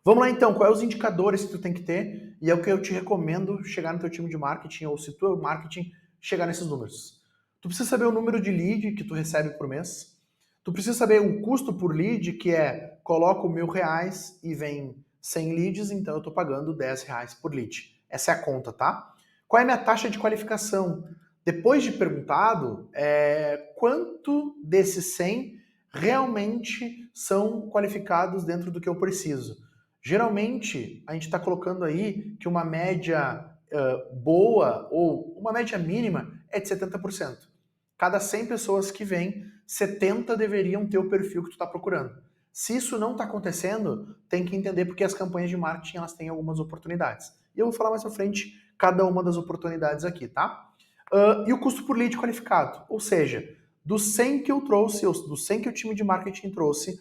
Speaker 1: Vamos lá então, quais os indicadores que tu tem que ter e é o que eu te recomendo chegar no teu time de marketing ou se tu é o marketing, chegar nesses números. Tu precisa saber o número de lead que tu recebe por mês. Tu precisa saber o custo por lead, que é, coloco R$1.000 e vem 100 leads, então eu estou pagando R$10 por lead. Essa é a conta, tá? Qual é a minha taxa de qualificação? Depois de perguntado, quanto desses 100 realmente são qualificados dentro do que eu preciso? Geralmente, a gente está colocando aí que uma média boa ou uma média mínima é de 70%. Cada 100 pessoas que vêm, 70 deveriam ter o perfil que tu está procurando. Se isso não está acontecendo, tem que entender porque as campanhas de marketing elas têm algumas oportunidades. E eu vou falar mais pra frente cada uma das oportunidades aqui, tá? E o custo por lead qualificado, ou seja, dos 100 que eu trouxe, dos 100 que o time de marketing trouxe,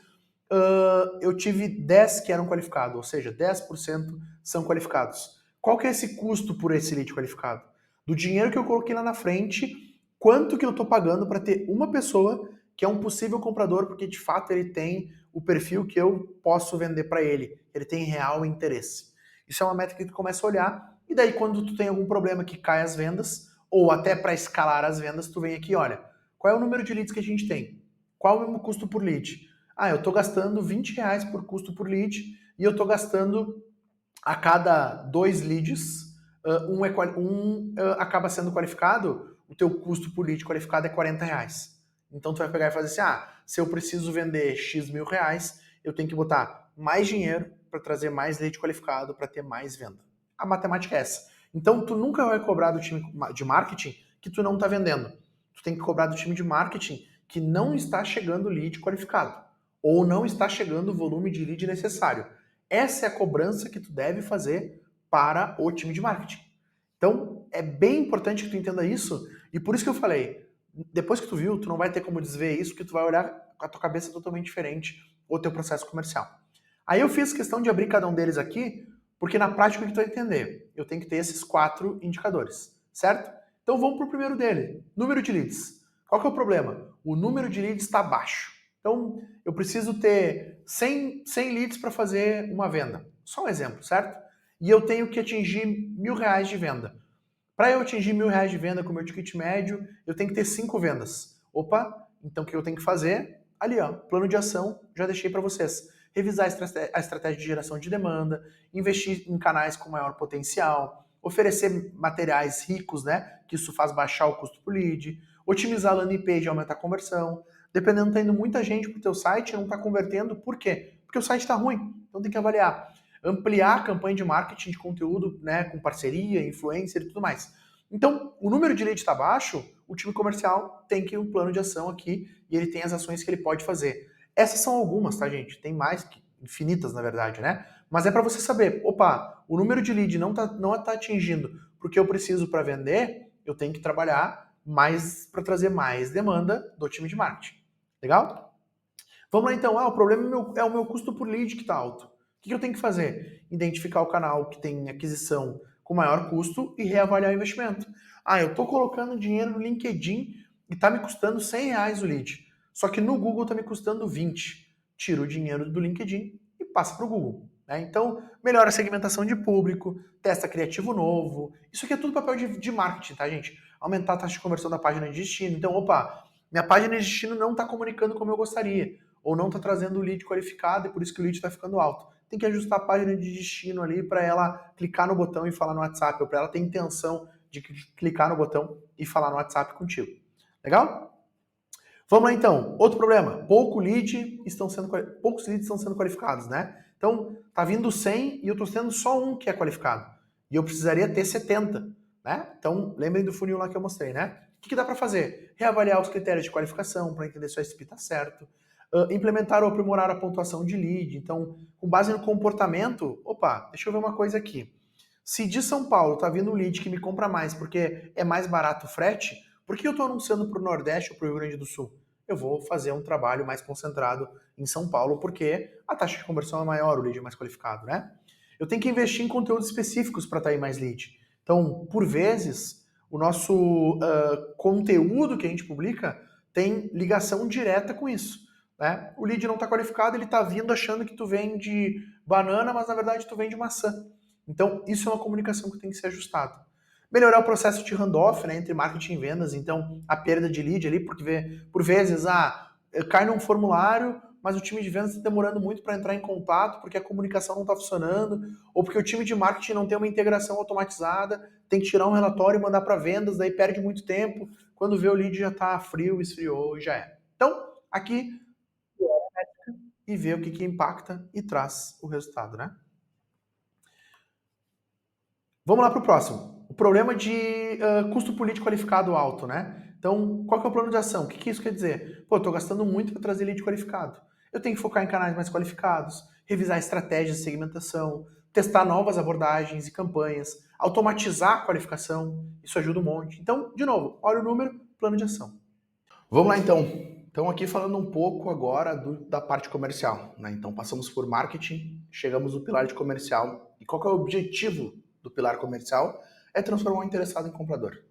Speaker 1: eu tive 10 que eram qualificados, ou seja, 10% são qualificados. Qual que é esse custo por esse lead qualificado? Do dinheiro que eu coloquei lá na frente, quanto que eu estou pagando para ter uma pessoa que é um possível comprador, porque de fato ele tem o perfil que eu posso vender para ele, ele tem real interesse. Isso é uma métrica que tu começa a olhar, e daí quando tu tem algum problema que cai as vendas, ou até para escalar as vendas, tu vem aqui, olha, qual é o número de leads que a gente tem? Qual é o meu custo por lead? Ah, eu estou gastando R$20 por custo por lead e eu estou gastando a cada 2 leads, acaba sendo qualificado, o teu custo por lead qualificado é R$40. Então tu vai pegar e fazer assim, se eu preciso vender X mil reais, eu tenho que botar mais dinheiro para trazer mais lead qualificado para ter mais venda. A matemática é essa. Então tu nunca vai cobrar do time de marketing que tu não está vendendo. Tu tem que cobrar do time de marketing que não está chegando lead qualificado ou não está chegando o volume de lead necessário. Essa é a cobrança que tu deve fazer para o time de marketing. Então, é bem importante que tu entenda isso, e por isso que eu falei, depois que tu viu, tu não vai ter como desver isso, que tu vai olhar com a tua cabeça totalmente diferente o teu processo comercial. Aí eu fiz questão de abrir cada um deles aqui, porque na prática o que tu vai entender? Eu tenho que ter esses 4 indicadores, certo? Então vamos para o primeiro dele, número de leads. Qual que é o problema? O número de leads está baixo. Então, eu preciso ter 100 leads para fazer uma venda. Só um exemplo, certo? E eu tenho que atingir R$1.000 de venda. Para eu atingir R$1.000 de venda com o meu ticket médio, eu tenho que ter 5 vendas. Opa, então o que eu tenho que fazer? Ali, ó, plano de ação, já deixei para vocês. Revisar a estratégia de geração de demanda, investir em canais com maior potencial, oferecer materiais ricos, né? Que isso faz baixar o custo por lead, otimizar a landing page e aumentar a conversão. Dependendo, tá indo muita gente pro teu site e não tá convertendo, por quê? Porque o site está ruim, então tem que avaliar. Ampliar a campanha de marketing de conteúdo, né, com parceria, influencer e tudo mais. Então, o número de lead está baixo, o time comercial tem que ir um plano de ação aqui e ele tem as ações que ele pode fazer. Essas são algumas, tá, gente? Tem mais, infinitas, na verdade, né? Mas é para você saber, opa, o número de lead não tá atingindo porque eu preciso para vender, eu tenho que trabalhar mais para trazer mais demanda do time de marketing. Legal? Vamos lá então, o problema é o meu custo por lead que está alto. O que eu tenho que fazer? Identificar o canal que tem aquisição com maior custo e reavaliar o investimento. Eu estou colocando dinheiro no LinkedIn e está me custando R$ 100 o lead. Só que no Google está me custando 20. Tiro o dinheiro do LinkedIn e passa para o Google. Né? Então, melhora a segmentação de público, testa criativo novo. Isso aqui é tudo papel de marketing, tá, gente? Aumentar a taxa de conversão da página de destino. Então, minha página de destino não está comunicando como eu gostaria, ou não está trazendo o lead qualificado e por isso que o lead está ficando alto. Tem que ajustar a página de destino ali para ela clicar no botão e falar no WhatsApp, ou para ela ter intenção de clicar no botão e falar no WhatsApp contigo. Legal? Vamos lá então. Outro problema, poucos leads estão sendo qualificados, né? Então, tá vindo 100 e eu estou tendo só um que é qualificado. E eu precisaria ter 70, né? Então, lembrem do funil lá que eu mostrei, né? O que dá para fazer? Reavaliar os critérios de qualificação para entender se o SP está certo. Implementar ou aprimorar a pontuação de lead. Então, com base no comportamento, deixa eu ver uma coisa aqui. Se de São Paulo tá vindo um lead que me compra mais porque é mais barato o frete, por que eu estou anunciando para o Nordeste ou para o Rio Grande do Sul? Eu vou fazer um trabalho mais concentrado em São Paulo porque a taxa de conversão é maior, o lead é mais qualificado, né? Eu tenho que investir em conteúdos específicos para atrair mais lead. Então, por vezes, o nosso conteúdo que a gente publica tem ligação direta com isso. Né? O lead não está qualificado, ele está vindo achando que tu vende banana, mas na verdade tu vende maçã. Então, isso é uma comunicação que tem que ser ajustada. Melhorar o processo de handoff, né, entre marketing e vendas, então a perda de lead ali, porque por vezes cai num formulário, mas o time de vendas está demorando muito para entrar em contato, porque a comunicação não está funcionando, ou porque o time de marketing não tem uma integração automatizada, tem que tirar um relatório e mandar para vendas, daí perde muito tempo, quando vê o lead já está frio, esfriou e já é. Então, aqui, e vê o que impacta e traz o resultado, né? Vamos lá para o próximo. O problema de custo político qualificado alto, né? Então, qual que é o plano de ação? O que isso quer dizer? Pô, eu estou gastando muito para trazer lead qualificado. Eu tenho que focar em canais mais qualificados, revisar estratégias de segmentação, testar novas abordagens e campanhas, automatizar a qualificação. Isso ajuda um monte. Então, de novo, olha o número, plano de ação. Vamos lá então. Então, aqui falando um pouco agora da parte comercial. Né? Então, passamos por marketing, chegamos no pilar de comercial. E qual que é o objetivo do pilar comercial? É transformar o interessado em comprador.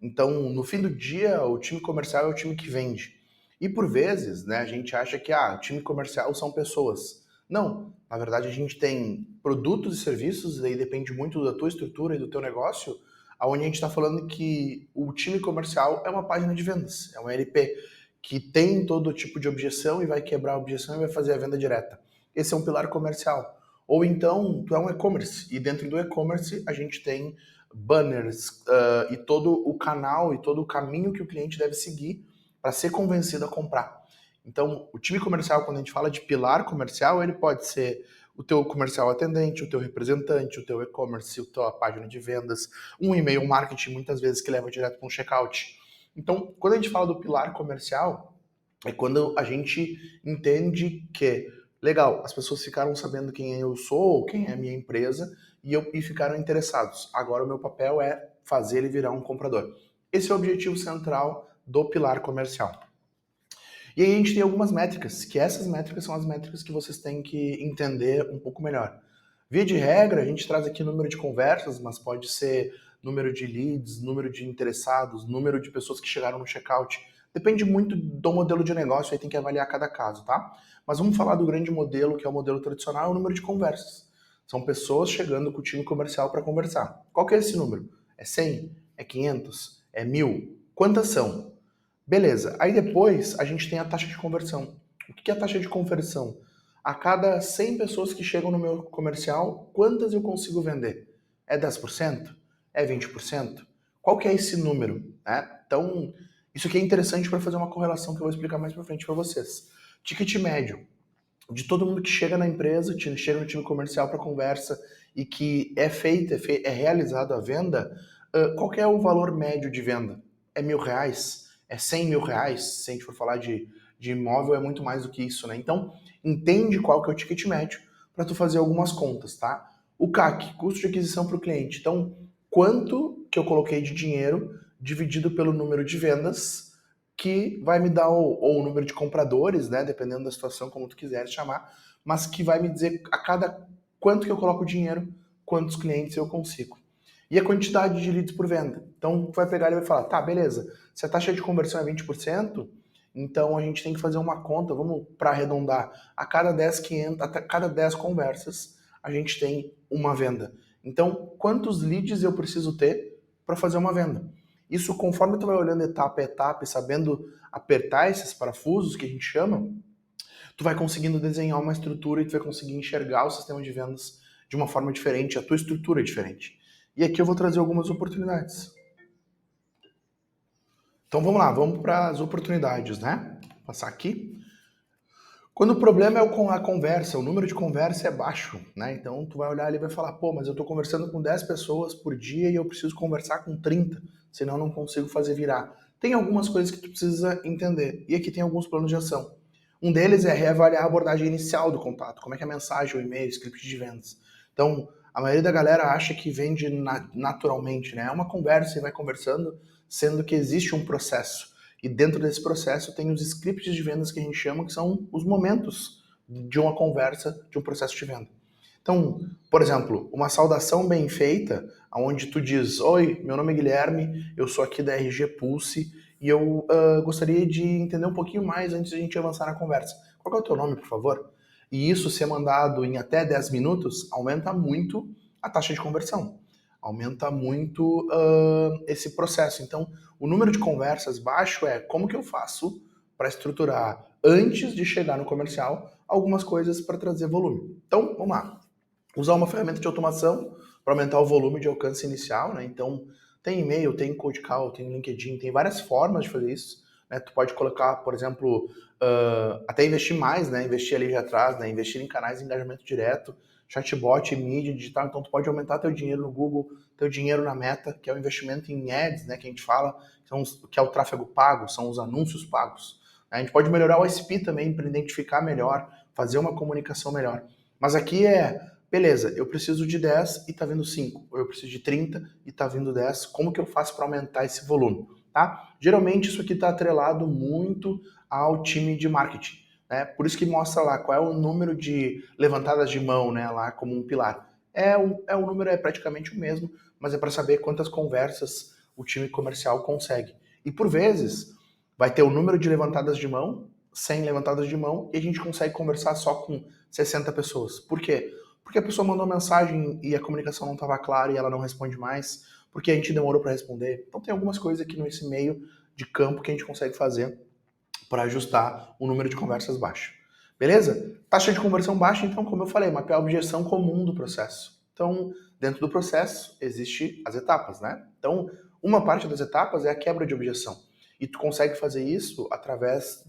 Speaker 1: Então, no fim do dia, o time comercial é o time que vende. E por vezes, né, a gente acha que o time comercial são pessoas. Não, na verdade a gente tem produtos e serviços, e aí depende muito da tua estrutura e do teu negócio, onde a gente está falando que o time comercial é uma página de vendas, é um LP, que tem todo tipo de objeção e vai quebrar a objeção e vai fazer a venda direta. Esse é um pilar comercial. Ou então, tu é um e-commerce, e dentro do e-commerce a gente tem banners e todo o canal e todo o caminho que o cliente deve seguir para ser convencido a comprar. Então, o time comercial, quando a gente fala de pilar comercial, ele pode ser o teu comercial atendente, o teu representante, o teu e-commerce, a tua página de vendas, um e-mail marketing, muitas vezes, que leva direto para um checkout. Então, quando a gente fala do pilar comercial, é quando a gente entende que, legal, as pessoas ficaram sabendo quem eu sou, quem é a minha empresa, e ficaram interessados. Agora o meu papel é fazer ele virar um comprador. Esse é o objetivo central do pilar comercial. E aí a gente tem algumas métricas, que essas métricas são as métricas que vocês têm que entender um pouco melhor. Via de regra, a gente traz aqui número de conversas, mas pode ser número de leads, número de interessados, número de pessoas que chegaram no checkout. Depende muito do modelo de negócio, aí tem que avaliar cada caso, tá? Mas vamos falar do grande modelo, que é o modelo tradicional, é o número de conversas. São pessoas chegando com o time comercial para conversar. Qual que é esse número? É 100? É 500? É 1000? Quantas são? Beleza. Aí depois a gente tem a taxa de conversão. O que é a taxa de conversão? A cada 100 pessoas que chegam no meu comercial, quantas eu consigo vender? É 10%? É 20%? Qual que é esse número? Né? Então, isso aqui é interessante para fazer uma correlação que eu vou explicar mais para frente para vocês. Ticket médio de todo mundo que chega na empresa, chega no time comercial para conversa e que é realizado a venda, qual que é o valor médio de venda? É R$ 1.000? É R$ 100.000? Se a gente for falar de imóvel, é muito mais do que isso, né? Então, entende qual que é o ticket médio para tu fazer algumas contas, tá? O CAC, custo de aquisição para o cliente. Então, quanto que eu coloquei de dinheiro dividido pelo número de vendas que vai me dar ou o número de compradores, né, dependendo da situação, como tu quiser chamar, mas que vai me dizer a cada quanto que eu coloco dinheiro, quantos clientes eu consigo. E a quantidade de leads por venda. Então, tu vai pegar e vai falar, tá, beleza, se a taxa de conversão é 20%, então a gente tem que fazer uma conta, vamos para arredondar, a cada 10 500, a cada 10 conversas, a gente tem uma venda. Então, quantos leads eu preciso ter para fazer uma venda? Isso, conforme tu vai olhando etapa a etapa e sabendo apertar esses parafusos que a gente chama, tu vai conseguindo desenhar uma estrutura e tu vai conseguir enxergar o sistema de vendas de uma forma diferente, a tua estrutura é diferente. E aqui eu vou trazer algumas oportunidades. Então vamos lá, vamos para as oportunidades, né? Vou passar aqui. Quando o problema é com a conversa, o número de conversa é baixo, né? Então tu vai olhar ali e vai falar, pô, mas eu estou conversando com 10 pessoas por dia e eu preciso conversar com 30, senão eu não consigo fazer virar. Tem algumas coisas que tu precisa entender. E aqui tem alguns planos de ação. Um deles é reavaliar a abordagem inicial do contato, como é que é a mensagem, o e-mail, o script de vendas. Então, a maioria da galera acha que vende naturalmente, né? É uma conversa e vai conversando, sendo que existe um processo. E dentro desse processo tem os scripts de vendas que a gente chama, que são os momentos de uma conversa, de um processo de venda. Então, por exemplo, uma saudação bem feita, onde tu diz, oi, meu nome é Guilherme, eu sou aqui da RG Pulse e eu gostaria de entender um pouquinho mais antes de a gente avançar na conversa. Qual é o teu nome, por favor? E isso ser mandado em até 10 minutos aumenta muito a taxa de conversão. Aumenta muito esse processo. Então, o número de conversas baixo é como que eu faço para estruturar, antes de chegar no comercial, algumas coisas para trazer volume. Então, vamos lá. Usar uma ferramenta de automação para aumentar o volume de alcance inicial, né? Então, tem e-mail, tem cold call, tem LinkedIn, tem várias formas de fazer isso. Né? Tu pode colocar, por exemplo, até investir mais, né? Investir ali atrás, né? Investir em canais de engajamento direto, chatbot, mídia digital. Então, tu pode aumentar teu dinheiro no Google, teu dinheiro na Meta, que é o investimento em ads, né? Que a gente fala, que é o tráfego pago, são os anúncios pagos. A gente pode melhorar o SP também para identificar melhor, fazer uma comunicação melhor. Mas aqui beleza, eu preciso de 10 e tá vindo 5, ou eu preciso de 30 e tá vindo 10, como que eu faço para aumentar esse volume, tá? Geralmente isso aqui está atrelado muito ao time de marketing, né? Por isso que mostra lá qual é o número de levantadas de mão, né, lá como um pilar. O número é praticamente o mesmo, mas é para saber quantas conversas o time comercial consegue. E por vezes vai ter o número de levantadas de mão, 100 levantadas de mão, e a gente consegue conversar só com 60 pessoas. Por quê? Porque a pessoa mandou mensagem e a comunicação não estava clara e ela não responde mais, porque a gente demorou para responder. Então tem algumas coisas aqui nesse meio de campo que a gente consegue fazer para ajustar o número de conversas baixo. Beleza? Taxa de conversão baixa, então, como eu falei, mapear a objeção comum do processo. Então, dentro do processo, existe as etapas, né? Então, uma parte das etapas é a quebra de objeção. E tu consegue fazer isso através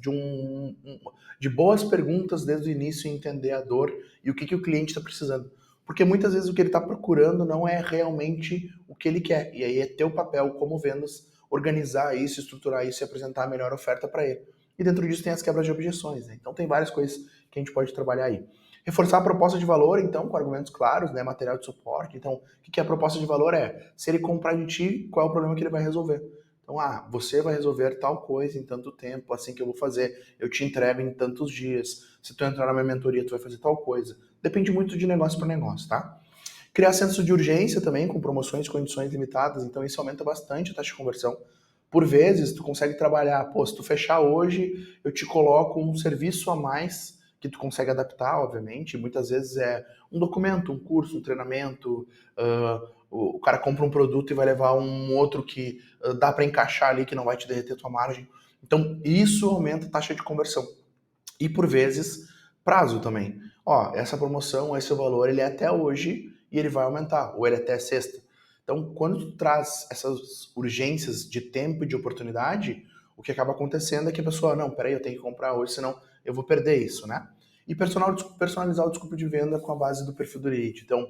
Speaker 1: de boas perguntas desde o início e entender a dor e o que o cliente está precisando. Porque muitas vezes o que ele está procurando não é realmente o que ele quer. E aí é teu papel como vendas organizar isso, estruturar isso e apresentar a melhor oferta para ele. E dentro disso tem as quebras de objeções, né? Então tem várias coisas que a gente pode trabalhar aí. Reforçar a proposta de valor, então, com argumentos claros, né? Material de suporte. Então, o que é a proposta de valor? Se ele comprar de ti, qual é o problema que ele vai resolver? Então, você vai resolver tal coisa em tanto tempo, assim que eu vou fazer, eu te entrego em tantos dias. Se tu entrar na minha mentoria, tu vai fazer tal coisa. Depende muito de negócio para negócio, tá? Criar senso de urgência também, com promoções e condições limitadas, então isso aumenta bastante a taxa de conversão. Por vezes, tu consegue trabalhar, se tu fechar hoje, eu te coloco um serviço a mais que tu consegue adaptar, obviamente. Muitas vezes é um documento, um curso, um treinamento. O cara compra um produto e vai levar um outro que dá para encaixar ali, que não vai te derreter tua margem. Então, isso aumenta a taxa de conversão. E por vezes, prazo também. Essa promoção, esse valor, ele é até hoje e ele vai aumentar, ou ele é até sexta. Então, quando tu traz essas urgências de tempo e de oportunidade, o que acaba acontecendo é que a pessoa, não, peraí, eu tenho que comprar hoje, senão eu vou perder isso, né? E personalizar o desculpa de venda com a base do perfil do lead. Então,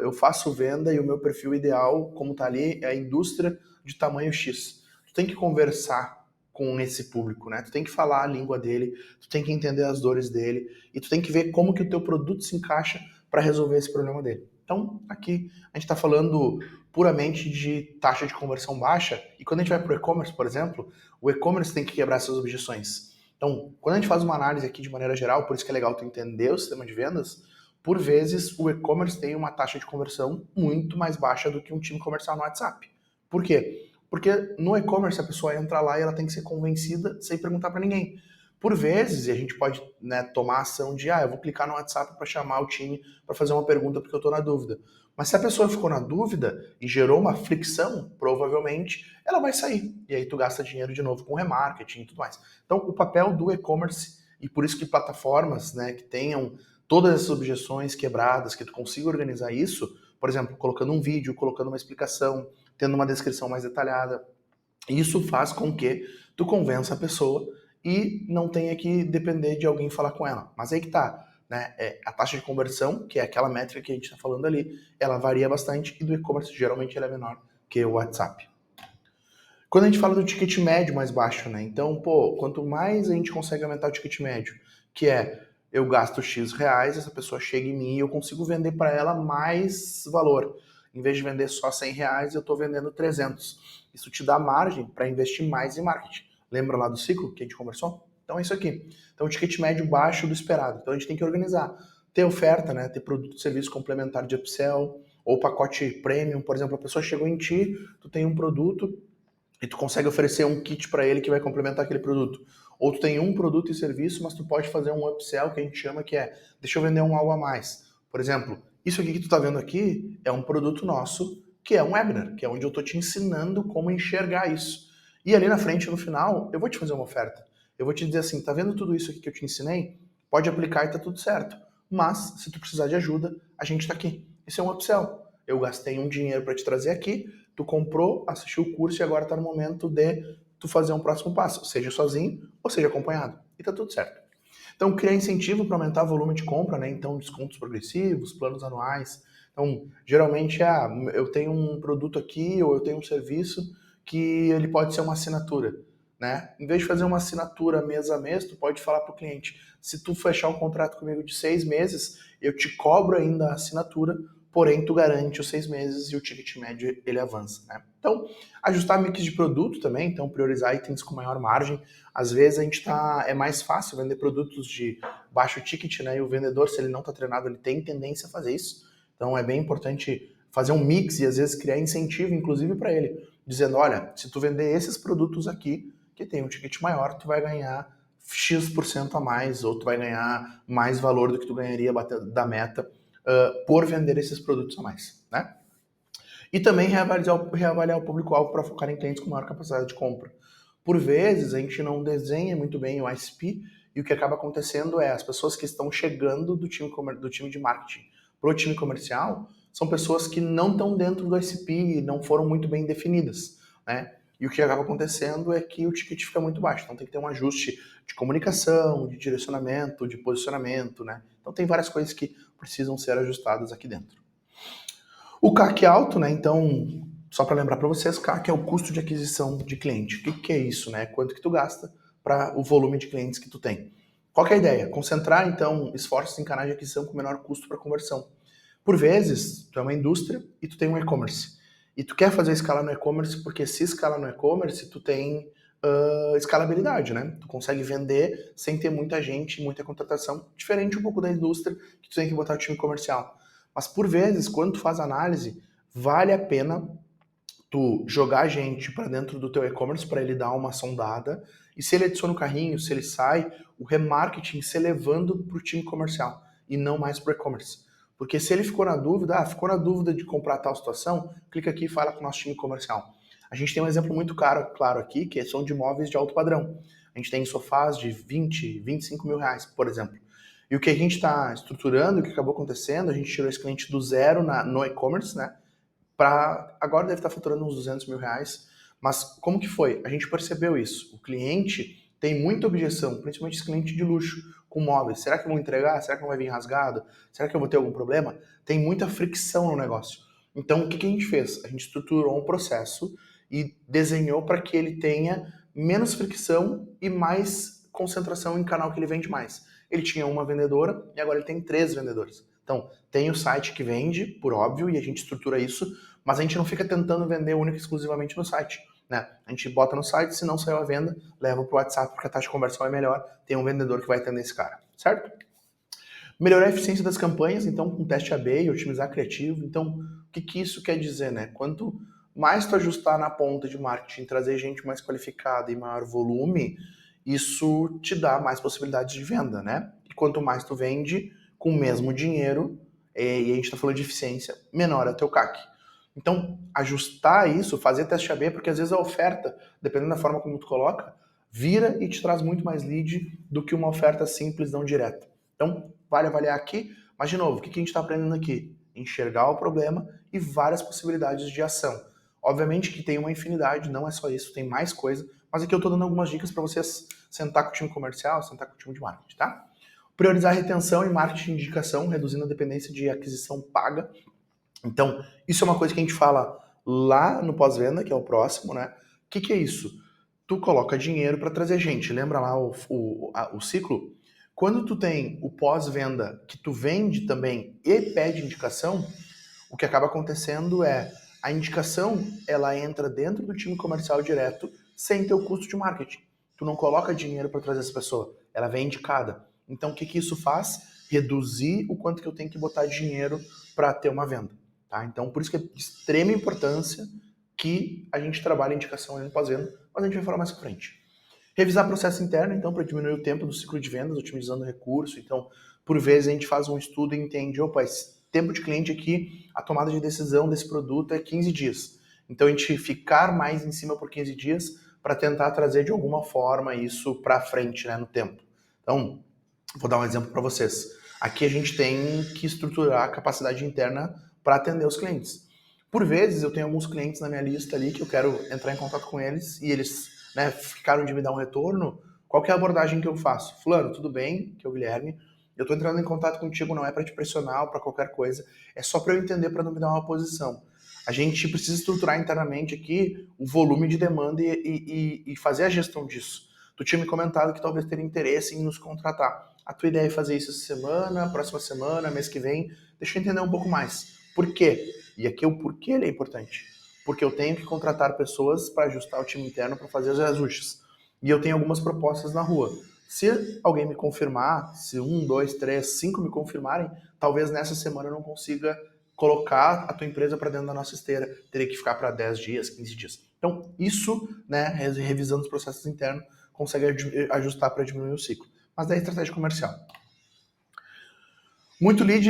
Speaker 1: eu faço venda e o meu perfil ideal, como tá ali, é a indústria de tamanho X. Tu tem que conversar com esse público, né? Tu tem que falar a língua dele, tu tem que entender as dores dele e tu tem que ver como que o teu produto se encaixa para resolver esse problema dele. Então, aqui a gente está falando puramente de taxa de conversão baixa. E quando a gente vai para o e-commerce, por exemplo, o e-commerce tem que quebrar essas objeções. Então, quando a gente faz uma análise aqui de maneira geral, por isso que é legal tu entender o sistema de vendas, por vezes o e-commerce tem uma taxa de conversão muito mais baixa do que um time comercial no WhatsApp. Por quê? Porque no e-commerce a pessoa entra lá e ela tem que ser convencida sem perguntar para ninguém. Por vezes, e a gente pode, né, tomar a ação de, eu vou clicar no WhatsApp para chamar o time para fazer uma pergunta porque eu estou na dúvida. Mas se a pessoa ficou na dúvida e gerou uma fricção, provavelmente ela vai sair. E aí tu gasta dinheiro de novo com remarketing e tudo mais. Então, o papel do e-commerce, e por isso que plataformas, né, que tenham todas essas objeções quebradas, que tu consiga organizar isso, por exemplo, colocando um vídeo, colocando uma explicação, tendo uma descrição mais detalhada, isso faz com que tu convença a pessoa e não tenha que depender de alguém falar com ela. Mas aí que tá, né? A taxa de conversão, que é aquela métrica que a gente está falando ali, ela varia bastante e do e-commerce geralmente ela é menor que o WhatsApp. Quando a gente fala do ticket médio mais baixo, né? Então, quanto mais a gente consegue aumentar o ticket médio, que é eu gasto X reais, essa pessoa chega em mim e eu consigo vender para ela mais valor. Em vez de vender só 100 reais, eu estou vendendo 300. Isso te dá margem para investir mais em marketing. Lembra lá do ciclo que a gente conversou? Então é isso aqui. Então, o ticket médio baixo do esperado. Então, a gente tem que organizar. Ter oferta, né? Ter produto e serviço complementar de upsell ou pacote premium. Por exemplo, a pessoa chegou em ti, tu tem um produto e tu consegue oferecer um kit para ele que vai complementar aquele produto. Ou tu tem um produto e serviço, mas tu pode fazer um upsell, que a gente chama que é, deixa eu vender um algo a mais. Por exemplo, isso aqui que tu tá vendo aqui é um produto nosso, que é um webinar, que é onde eu tô te ensinando como enxergar isso. E ali na frente, no final, eu vou te fazer uma oferta. Eu vou te dizer assim, tá vendo tudo isso aqui que eu te ensinei? Pode aplicar e tá tudo certo. Mas, se tu precisar de ajuda, a gente tá aqui. Isso é um upsell. Eu gastei um dinheiro para te trazer aqui, tu comprou, assistiu o curso e agora está no momento de tu fazer um próximo passo, seja sozinho ou seja acompanhado. E tá tudo certo. Então, criar incentivo para aumentar o volume de compra, né? Então, descontos progressivos, planos anuais. Então, geralmente, eu tenho um produto aqui ou eu tenho um serviço que ele pode ser uma assinatura, né? Em vez de fazer uma assinatura mês a mês, tu pode falar para o cliente, se tu fechar um contrato comigo de 6 meses, eu te cobro ainda a assinatura, porém tu garante os 6 meses e o ticket médio ele avança, né? Então, ajustar mix de produto também, então priorizar itens com maior margem. Às vezes é mais fácil vender produtos de baixo ticket, né? E o vendedor, se ele não está treinado, ele tem tendência a fazer isso. Então é bem importante fazer um mix e às vezes criar incentivo, inclusive para ele, dizendo, olha, se tu vender esses produtos aqui, que tem um ticket maior, tu vai ganhar X% a mais, ou tu vai ganhar mais valor do que tu ganharia da meta por vender esses produtos a mais, né? E também reavaliar o público-alvo para focar em clientes com maior capacidade de compra. Por vezes, a gente não desenha muito bem o ICP e o que acaba acontecendo é as pessoas que estão chegando do time de marketing para o time comercial são pessoas que não estão dentro do ICP e não foram muito bem definidas, né? E o que acaba acontecendo é que o ticket fica muito baixo. Então tem que ter um ajuste de comunicação, de direcionamento, de posicionamento, né? Então tem várias coisas que precisam ser ajustadas aqui dentro. O CAC é alto, né? Então, só para lembrar para vocês, CAC é o custo de aquisição de cliente. O que é isso, né? Quanto que tu gasta para o volume de clientes que tu tem. Qual que é a ideia? Concentrar, então, esforços em canais de aquisição com menor custo para conversão. Por vezes, tu é uma indústria e tu tem um e-commerce. E tu quer fazer escala no e-commerce porque se escala no e-commerce, tu tem escalabilidade, né? Tu consegue vender sem ter muita gente, muita contratação, diferente um pouco da indústria, que tu tem que botar o time comercial. Mas por vezes, quando tu faz análise, vale a pena tu jogar a gente para dentro do teu e-commerce para ele dar uma sondada e se ele adiciona o carrinho, se ele sai, o remarketing ser levando para o time comercial e não mais para o e-commerce. Porque se ele ficou na dúvida de comprar tal situação, clica aqui e fala com o nosso time comercial. A gente tem um exemplo muito claro aqui, que são de imóveis de alto padrão. A gente tem sofás de 20, 25 mil reais, por exemplo. E o que a gente está estruturando, o que acabou acontecendo, a gente tirou esse cliente do zero no e-commerce, né? Agora deve estar faturando uns 200 mil reais. Mas como que foi? A gente percebeu isso. O cliente tem muita objeção, principalmente esse cliente de luxo, com móveis. Será que vão entregar? Será que não vai vir rasgado? Será que eu vou ter algum problema? Tem muita fricção no negócio. Então, o que a gente fez? A gente estruturou um processo e desenhou para que ele tenha menos fricção e mais concentração em canal que ele vende mais. Ele tinha uma vendedora e agora ele tem 3 vendedores. Então, tem o site que vende, por óbvio, e a gente estrutura isso, mas a gente não fica tentando vender única e exclusivamente no site, né? A gente bota no site, se não saiu a venda, leva para o WhatsApp porque a taxa de conversão é melhor, tem um vendedor que vai atender esse cara, certo? Melhorar a eficiência das campanhas, então, com teste A/B e otimizar criativo. Então, o que isso quer dizer, né? Quanto mais tu ajustar na ponta de marketing, trazer gente mais qualificada e maior volume, isso te dá mais possibilidades de venda, né? E quanto mais tu vende com o mesmo dinheiro, e a gente está falando de eficiência, menor é o teu CAC. Então, ajustar isso, fazer teste A/B, porque às vezes a oferta, dependendo da forma como tu coloca, vira e te traz muito mais lead do que uma oferta simples, não direta. Então, vale avaliar aqui, mas de novo, o que a gente está aprendendo aqui? Enxergar o problema e várias possibilidades de ação. Obviamente que tem uma infinidade, não é só isso, tem mais coisa, mas aqui eu estou dando algumas dicas para vocês sentar com o time comercial, sentar com o time de marketing, tá? Priorizar a retenção e marketing de indicação, reduzindo a dependência de aquisição paga. Então, isso é uma coisa que a gente fala lá no pós-venda, que é o próximo, né? O que é isso? Tu coloca dinheiro para trazer gente. Lembra lá o ciclo? Quando tu tem o pós-venda, que tu vende também e pede indicação, o que acaba acontecendo é a indicação, ela entra dentro do time comercial direto, sem ter o custo de marketing. Tu não coloca dinheiro para trazer essa pessoa, ela vem indicada. Então, o que isso faz? Reduzir o quanto que eu tenho que botar dinheiro para ter uma venda. Tá? Então, por isso que é de extrema importância que a gente trabalhe a indicação ali no pós-venda, mas a gente vai falar mais pra frente. Revisar processo interno, então, para diminuir o tempo do ciclo de vendas, otimizando o recurso. Então, por vezes a gente faz um estudo e entende, opa, esse tempo de cliente aqui, a tomada de decisão desse produto é 15 dias. Então, a gente ficar mais em cima por 15 dias para tentar trazer de alguma forma isso para frente, né, no tempo. Então, vou dar um exemplo para vocês. Aqui a gente tem que estruturar a capacidade interna para atender os clientes. Por vezes, eu tenho alguns clientes na minha lista ali que eu quero entrar em contato com eles e eles, né, ficaram de me dar um retorno. Qual que é a abordagem que eu faço? Fulano, tudo bem? Que é o Guilherme. Eu estou entrando em contato contigo, não é para te pressionar ou para qualquer coisa, é só para eu entender, para não me dar uma posição. A gente precisa estruturar internamente aqui o volume de demanda e fazer a gestão disso. Tu tinha me comentado que talvez teria interesse em nos contratar. A tua ideia é fazer isso essa semana, próxima semana, mês que vem? Deixa eu entender um pouco mais. Por quê? E aqui o porquê ele é importante. Porque eu tenho que contratar pessoas para ajustar o time interno, para fazer os ajustes. E eu tenho algumas propostas na rua. Se alguém me confirmar, se 1, 2, 3, 5 me confirmarem, talvez nessa semana eu não consiga colocar a tua empresa para dentro da nossa esteira. Teria que ficar para 10 dias, 15 dias. Então, isso, né, revisando os processos internos, consegue ajustar para diminuir o ciclo. Mas daí é estratégia comercial. Muito lead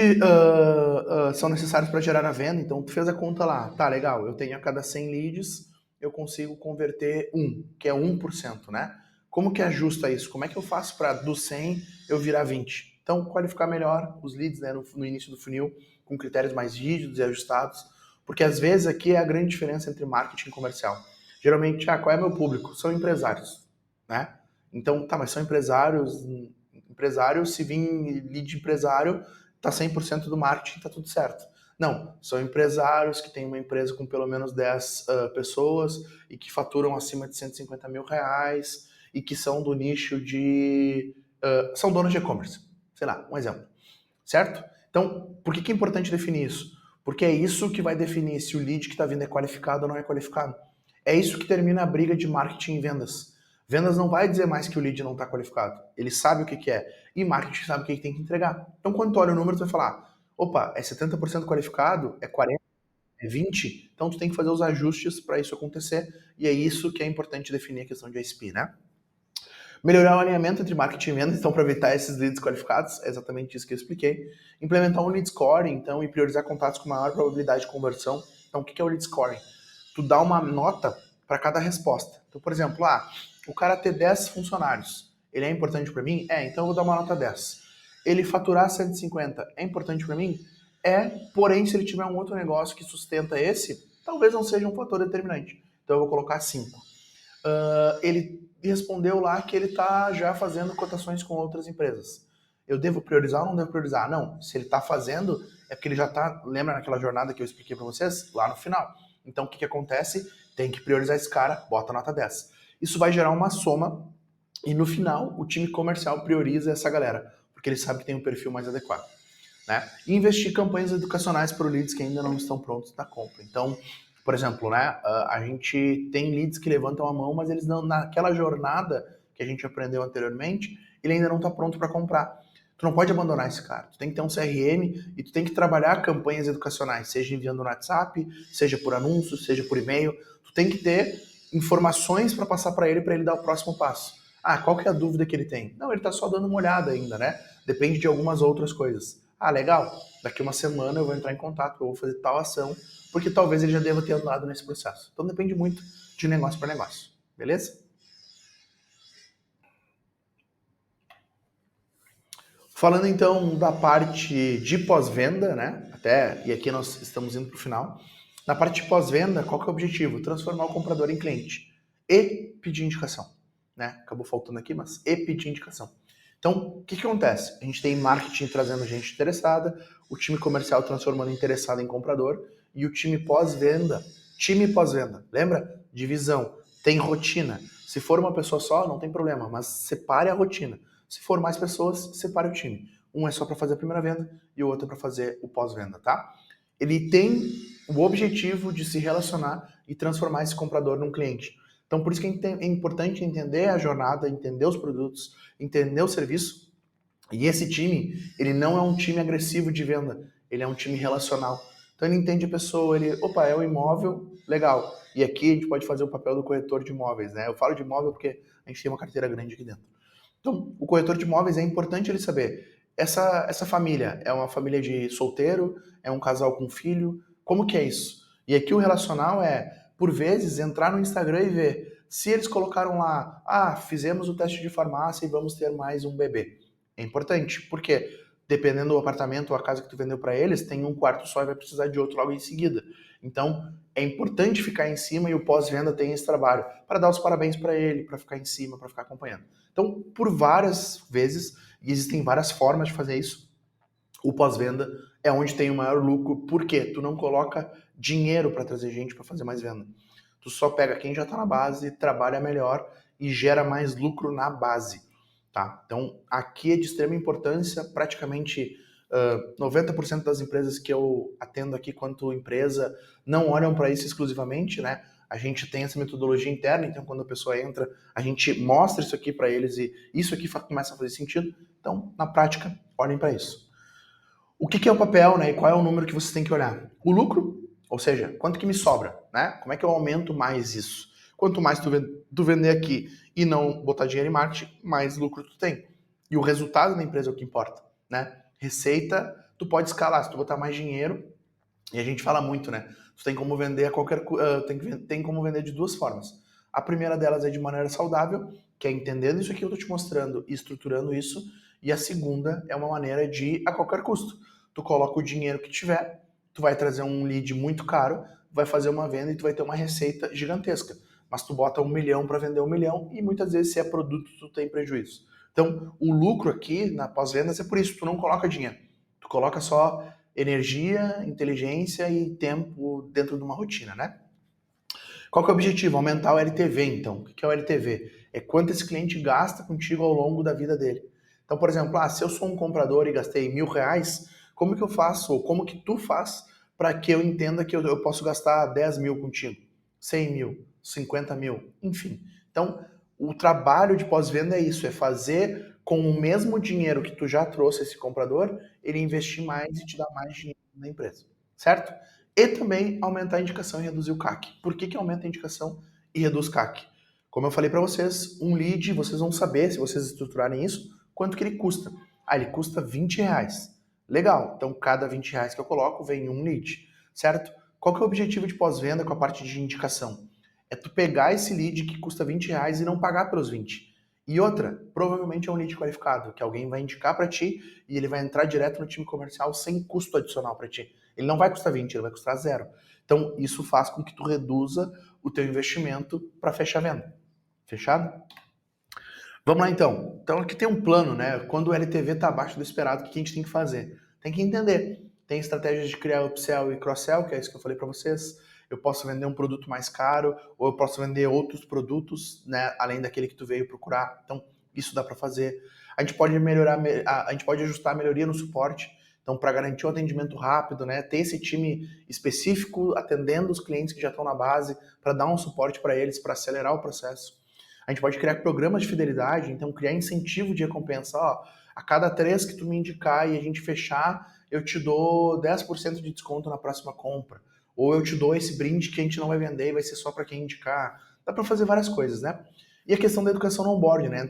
Speaker 1: são necessários para gerar a venda, então tu fez a conta lá, tá legal, eu tenho a cada 100 leads, eu consigo converter 1, que é 1%, né? Como que ajusta isso? Como é que eu faço para dos 100 eu virar 20? Então, qualificar melhor os leads, né, no início do funil, com critérios mais rígidos e ajustados, porque às vezes aqui é a grande diferença entre marketing e comercial. Geralmente, qual é meu público? São empresários, né? Então, tá, mas são empresários, se vir lead empresário, tá 100% do marketing, tá tudo certo. Não, são empresários que têm uma empresa com pelo menos 10 pessoas e que faturam acima de 150 mil reais e que são do nicho de... são donos de e-commerce. Sei lá, um exemplo. Certo? Então, por que é importante definir isso? Porque é isso que vai definir se o lead que está vindo é qualificado ou não é qualificado. É isso que termina a briga de marketing e vendas. Vendas não vai dizer mais que o lead não está qualificado. Ele sabe o que é. E marketing sabe o que tem que entregar. Então, quando tu olha o número, tu vai falar, opa, é 70% qualificado? É 40%? É 20%? Então, tu tem que fazer os ajustes para isso acontecer. E é isso que é importante definir a questão de ISP, né? Melhorar o alinhamento entre marketing e vendas, então, para evitar esses leads qualificados, é exatamente isso que eu expliquei. Implementar um lead scoring, então, e priorizar contatos com maior probabilidade de conversão. Então, o que é o lead scoring? Tu dá uma nota para cada resposta. Então, por exemplo, o cara ter 10 funcionários, ele é importante para mim? É, então eu vou dar uma nota 10. Ele faturar 150 é importante para mim? É, porém, se ele tiver um outro negócio que sustenta esse, talvez não seja um fator determinante. Então eu vou colocar 5. Ele respondeu lá que ele está já fazendo cotações com outras empresas. Eu devo priorizar ou não devo priorizar? Não, se ele está fazendo, é porque ele já está, lembra naquela jornada que eu expliquei para vocês? Lá no final. Então, o que acontece? Tem que priorizar esse cara, bota nota 10. Isso vai gerar uma soma e no final o time comercial prioriza essa galera, porque ele sabe que tem um perfil mais adequado. né? E investir em campanhas educacionais para leads que ainda não estão prontos da compra. Então, por exemplo, né, a gente tem leads que levantam a mão, mas eles não, naquela jornada que a gente aprendeu anteriormente, ele ainda não está pronto para comprar. Tu não pode abandonar esse cara. Tu tem que ter um CRM e tu tem que trabalhar campanhas educacionais, seja enviando no WhatsApp, seja por anúncios, seja por e-mail. Tu tem que ter informações para passar para ele dar o próximo passo. Ah, qual que é a dúvida que ele tem? Não, ele está só dando uma olhada ainda, né? Depende de algumas outras coisas. Ah, legal. Daqui uma semana eu vou entrar em contato, eu vou fazer tal ação, porque talvez ele já deva ter andado nesse processo. Então depende muito de negócio para negócio. Beleza? Falando então da parte de pós-venda, né? Até, e aqui nós estamos indo para o final. Na parte de pós-venda, qual que é o objetivo? Transformar o comprador em cliente e pedir indicação, né? Acabou faltando aqui, mas e pedir indicação. Então, o que acontece? A gente tem marketing trazendo gente interessada, o time comercial transformando interessado em comprador e o time pós-venda, lembra? Divisão, tem rotina. Se for uma pessoa só, não tem problema, mas separe a rotina. Se for mais pessoas, separe o time. Um é só para fazer a primeira venda e o outro é para fazer o pós-venda, tá? Ele tem o objetivo de se relacionar e transformar esse comprador num cliente. Então, por isso que é importante entender a jornada, entender os produtos, entender o serviço. E esse time, ele não é um time agressivo de venda, ele é um time relacional. Então, ele entende a pessoa, opa, é um imóvel, legal. E aqui a gente pode fazer o papel do corretor de imóveis, né? Eu falo de imóvel porque a gente tem uma carteira grande aqui dentro. Então, o corretor de imóveis é importante ele saber. Essa família é uma família de solteiro? É um casal com filho? Como que é isso? E aqui o relacional é, por vezes, entrar no Instagram e ver se eles colocaram lá, fizemos o teste de farmácia e vamos ter mais um bebê. É importante, porque dependendo do apartamento ou a casa que tu vendeu para eles, tem um quarto só e vai precisar de outro logo em seguida. Então, é importante ficar em cima e o pós-venda tem esse trabalho para dar os parabéns para ele, para ficar em cima, para ficar acompanhando. Então, por várias vezes, e existem várias formas de fazer isso, o pós-venda é onde tem o maior lucro, porque tu não coloca dinheiro para trazer gente para fazer mais venda. Tu só pega quem já está na base, trabalha melhor e gera mais lucro na base. Tá? Então, aqui é de extrema importância, praticamente 90% das empresas que eu atendo aqui quanto empresa não olham para isso exclusivamente, né? A gente tem essa metodologia interna, então quando a pessoa entra, a gente mostra isso aqui para eles e isso aqui começa a fazer sentido. Então, na prática, olhem para isso. O que é o papel, né? E qual é o número que você tem que olhar? O lucro, ou seja, quanto que me sobra, né? Como é que eu aumento mais isso? Quanto mais tu vender aqui e não botar dinheiro em marketing, mais lucro tu tem. E o resultado da empresa é o que importa, né? Receita, tu pode escalar, se tu botar mais dinheiro, e a gente fala muito, né? Tu tem como vender tem como vender de duas formas. A primeira delas é de maneira saudável, que é entendendo isso aqui que eu tô te mostrando e estruturando isso, e a segunda é uma maneira de a qualquer custo. Tu coloca o dinheiro que tiver, tu vai trazer um lead muito caro, vai fazer uma venda e tu vai ter uma receita gigantesca. Mas tu bota 1 milhão para vender 1 milhão e muitas vezes se é produto tu tem prejuízo. Então o lucro aqui na pós-vendas é por isso, tu não coloca dinheiro. Tu coloca só energia, inteligência e tempo dentro de uma rotina, né? Qual que é o objetivo? Aumentar o LTV, então. O que é o LTV? É quanto esse cliente gasta contigo ao longo da vida dele. Então, por exemplo, se eu sou um comprador e gastei R$ 1.000, como que eu faço, ou como que tu faz para que eu entenda que eu posso gastar 10 mil contigo, 100 mil, 50 mil, enfim. Então, o trabalho de pós-venda é isso, é fazer com o mesmo dinheiro que tu já trouxe esse comprador, ele investir mais e te dar mais dinheiro na empresa, certo? E também aumentar a indicação e reduzir o CAC. Por que aumenta a indicação e reduz CAC? Como eu falei para vocês, um lead, vocês vão saber, se vocês estruturarem isso, quanto que ele custa. Ele custa R$ 20. Legal, então cada R$ 20 que eu coloco vem um lead, certo? Qual que é o objetivo de pós-venda com a parte de indicação? É tu pegar esse lead que custa R$ 20 e não pagar pelos 20. E outra, provavelmente é um lead qualificado, que alguém vai indicar para ti e ele vai entrar direto no time comercial sem custo adicional para ti. Ele não vai custar 20, ele vai custar 0. Então, isso faz com que tu reduza o teu investimento para fechar a venda. Fechado? Vamos lá então. Então aqui tem um plano, né? Quando o LTV está abaixo do esperado, o que a gente tem que fazer? Tem que entender. Tem estratégias de criar upsell e cross-sell, que é isso que eu falei para vocês. Eu posso vender um produto mais caro, ou eu posso vender outros produtos, né? Além daquele que tu veio procurar. Então, isso dá para fazer. A gente pode melhorar, a gente pode ajustar a melhoria no suporte. Então, para garantir um atendimento rápido, né, ter esse time específico atendendo os clientes que já estão na base, para dar um suporte para eles, para acelerar o processo. A gente pode criar programas de fidelidade, então criar incentivo de recompensa. Ó, a cada 3 que tu me indicar e a gente fechar, eu te dou 10% de desconto na próxima compra. Ou eu te dou esse brinde que a gente não vai vender e vai ser só para quem indicar. Dá para fazer várias coisas, né? E a questão da educação no onboard, né?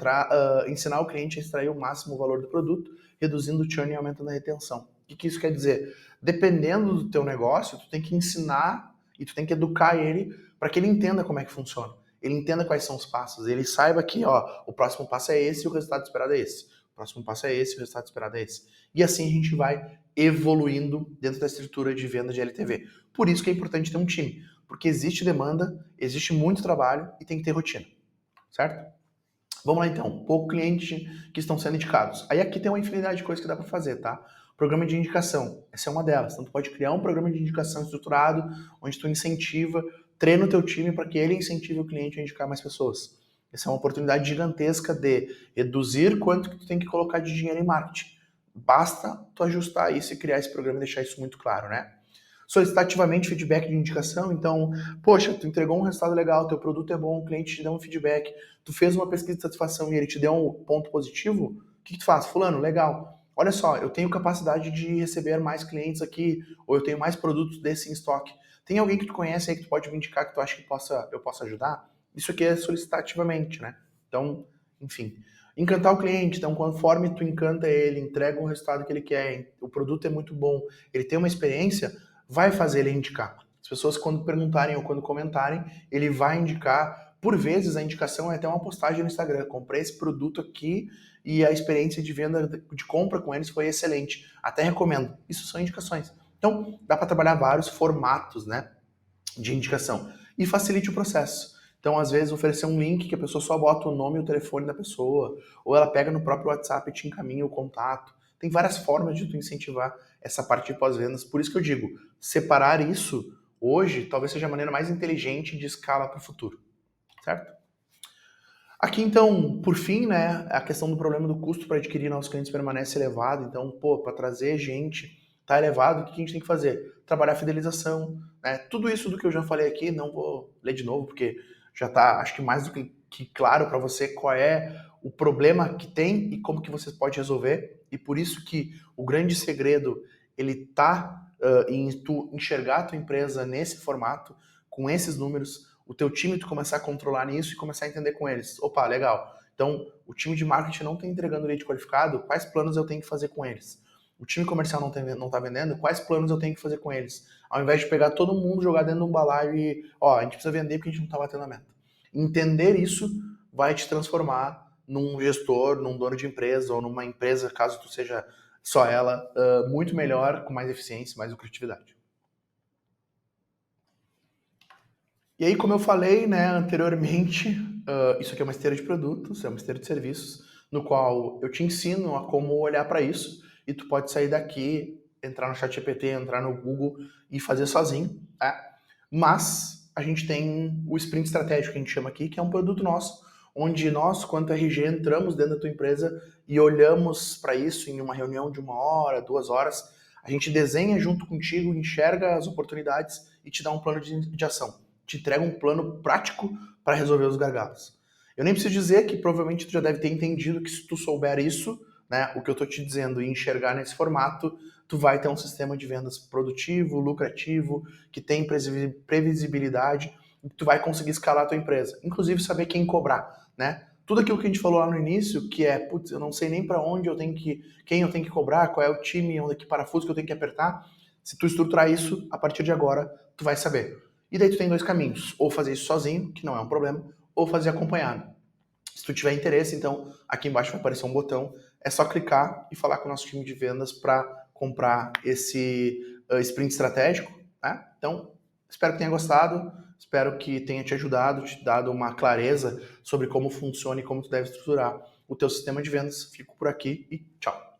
Speaker 1: Ensinar o cliente a extrair o máximo valor do produto, reduzindo o churn e aumentando a retenção. O que isso quer dizer? Dependendo do teu negócio, tu tem que ensinar e tu tem que educar ele para que ele entenda como é que funciona. Ele entenda quais são os passos, ele saiba que, ó, o próximo passo é esse e o resultado esperado é esse. O próximo passo é esse e o resultado esperado é esse. E assim a gente vai evoluindo dentro da estrutura de venda de LTV. Por isso que é importante ter um time, porque existe demanda, existe muito trabalho e tem que ter rotina. Certo? Vamos lá então, pouco cliente que estão sendo indicados. Aí aqui tem uma infinidade de coisas que dá para fazer, tá? Programa de indicação, essa é uma delas. Então tu pode criar um programa de indicação estruturado, onde tu incentiva, treina o teu time para que ele incentive o cliente a indicar mais pessoas. Essa é uma oportunidade gigantesca de reduzir quanto que tu tem que colocar de dinheiro em marketing. Basta tu ajustar isso e criar esse programa e deixar isso muito claro, né? Solicitar ativamente feedback de indicação, então, poxa, tu entregou um resultado legal, teu produto é bom, o cliente te deu um feedback, tu fez uma pesquisa de satisfação e ele te deu um ponto positivo, o que tu faz? Fulano, legal, olha só, eu tenho capacidade de receber mais clientes aqui, ou eu tenho mais produtos desse em estoque. Tem alguém que tu conhece aí que tu pode me indicar que tu acha que eu possa ajudar? Isso aqui é solicitar ativamente, né? Então, enfim. Encantar o cliente, então conforme tu encanta ele, entrega o resultado que ele quer, o produto é muito bom, ele tem uma experiência, vai fazer ele indicar. As pessoas, quando perguntarem ou quando comentarem, ele vai indicar. Por vezes, a indicação é até uma postagem no Instagram. Comprei esse produto aqui e a experiência de venda, de compra com eles foi excelente. Até recomendo. Isso são indicações. Então, dá para trabalhar vários formatos, né, de indicação. E facilite o processo. Então, às vezes, oferecer um link que a pessoa só bota o nome e o telefone da pessoa, ou ela pega no próprio WhatsApp e te encaminha o contato. Tem várias formas de tu incentivar essa parte de pós-vendas. Por isso que eu digo, separar isso hoje talvez seja a maneira mais inteligente de escala para o futuro, certo? Aqui, então, por fim, né, a questão do problema do custo para adquirir novos clientes permanece elevado. Então, para trazer gente tá elevado, o que a gente tem que fazer? Trabalhar a fidelização, né? Tudo isso do que eu já falei aqui, não vou ler de novo, porque já tá, acho que mais do que claro para você qual é o problema que tem e como que você pode resolver. E por isso que o grande segredo, ele tá em tu enxergar a tua empresa nesse formato, com esses números, o teu time tu começar a controlar nisso e começar a entender com eles. Opa, legal. Então, o time de marketing não está entregando lead qualificado, quais planos eu tenho que fazer com eles? O time comercial não tá vendendo, quais planos eu tenho que fazer com eles? Ao invés de pegar todo mundo, jogar dentro de um balaio e, ó, a gente precisa vender porque a gente não tá batendo a meta. Entender isso vai te transformar num gestor, num dono de empresa ou numa empresa, caso tu seja só ela, muito melhor, com mais eficiência, mais lucratividade. E aí, como eu falei, né, anteriormente, isso aqui é uma esteira de produtos, é uma esteira de serviços, no qual eu te ensino a como olhar para isso e tu pode sair daqui, entrar no ChatGPT, entrar no Google e fazer sozinho, tá? Mas a gente tem o sprint estratégico que a gente chama aqui, que é um produto nosso, onde nós, quanto RG, entramos dentro da tua empresa e olhamos para isso em uma reunião de 1 hora, 2 horas, a gente desenha junto contigo, enxerga as oportunidades e te dá um plano de ação. Te entrega um plano prático para resolver os gargalos. Eu nem preciso dizer que provavelmente tu já deve ter entendido que se tu souber isso, né, o que eu estou te dizendo e enxergar nesse formato, tu vai ter um sistema de vendas produtivo, lucrativo, que tem previsibilidade, e tu vai conseguir escalar a tua empresa. Inclusive saber quem cobrar, né? Tudo aquilo que a gente falou lá no início, que é, putz, eu não sei nem para onde eu tenho que, quem eu tenho que cobrar, qual é o time, onde que parafuso que eu tenho que apertar. Se tu estruturar isso, a partir de agora, tu vai saber. E daí tu tem 2 caminhos, ou fazer isso sozinho, que não é um problema, ou fazer acompanhado. Se tu tiver interesse, então aqui embaixo vai aparecer um botão, é só clicar e falar com o nosso time de vendas para comprar esse sprint estratégico, né? Então, espero que tenha gostado, espero que tenha te ajudado, te dado uma clareza sobre como funciona e como tu deve estruturar o teu sistema de vendas. Fico por aqui e tchau.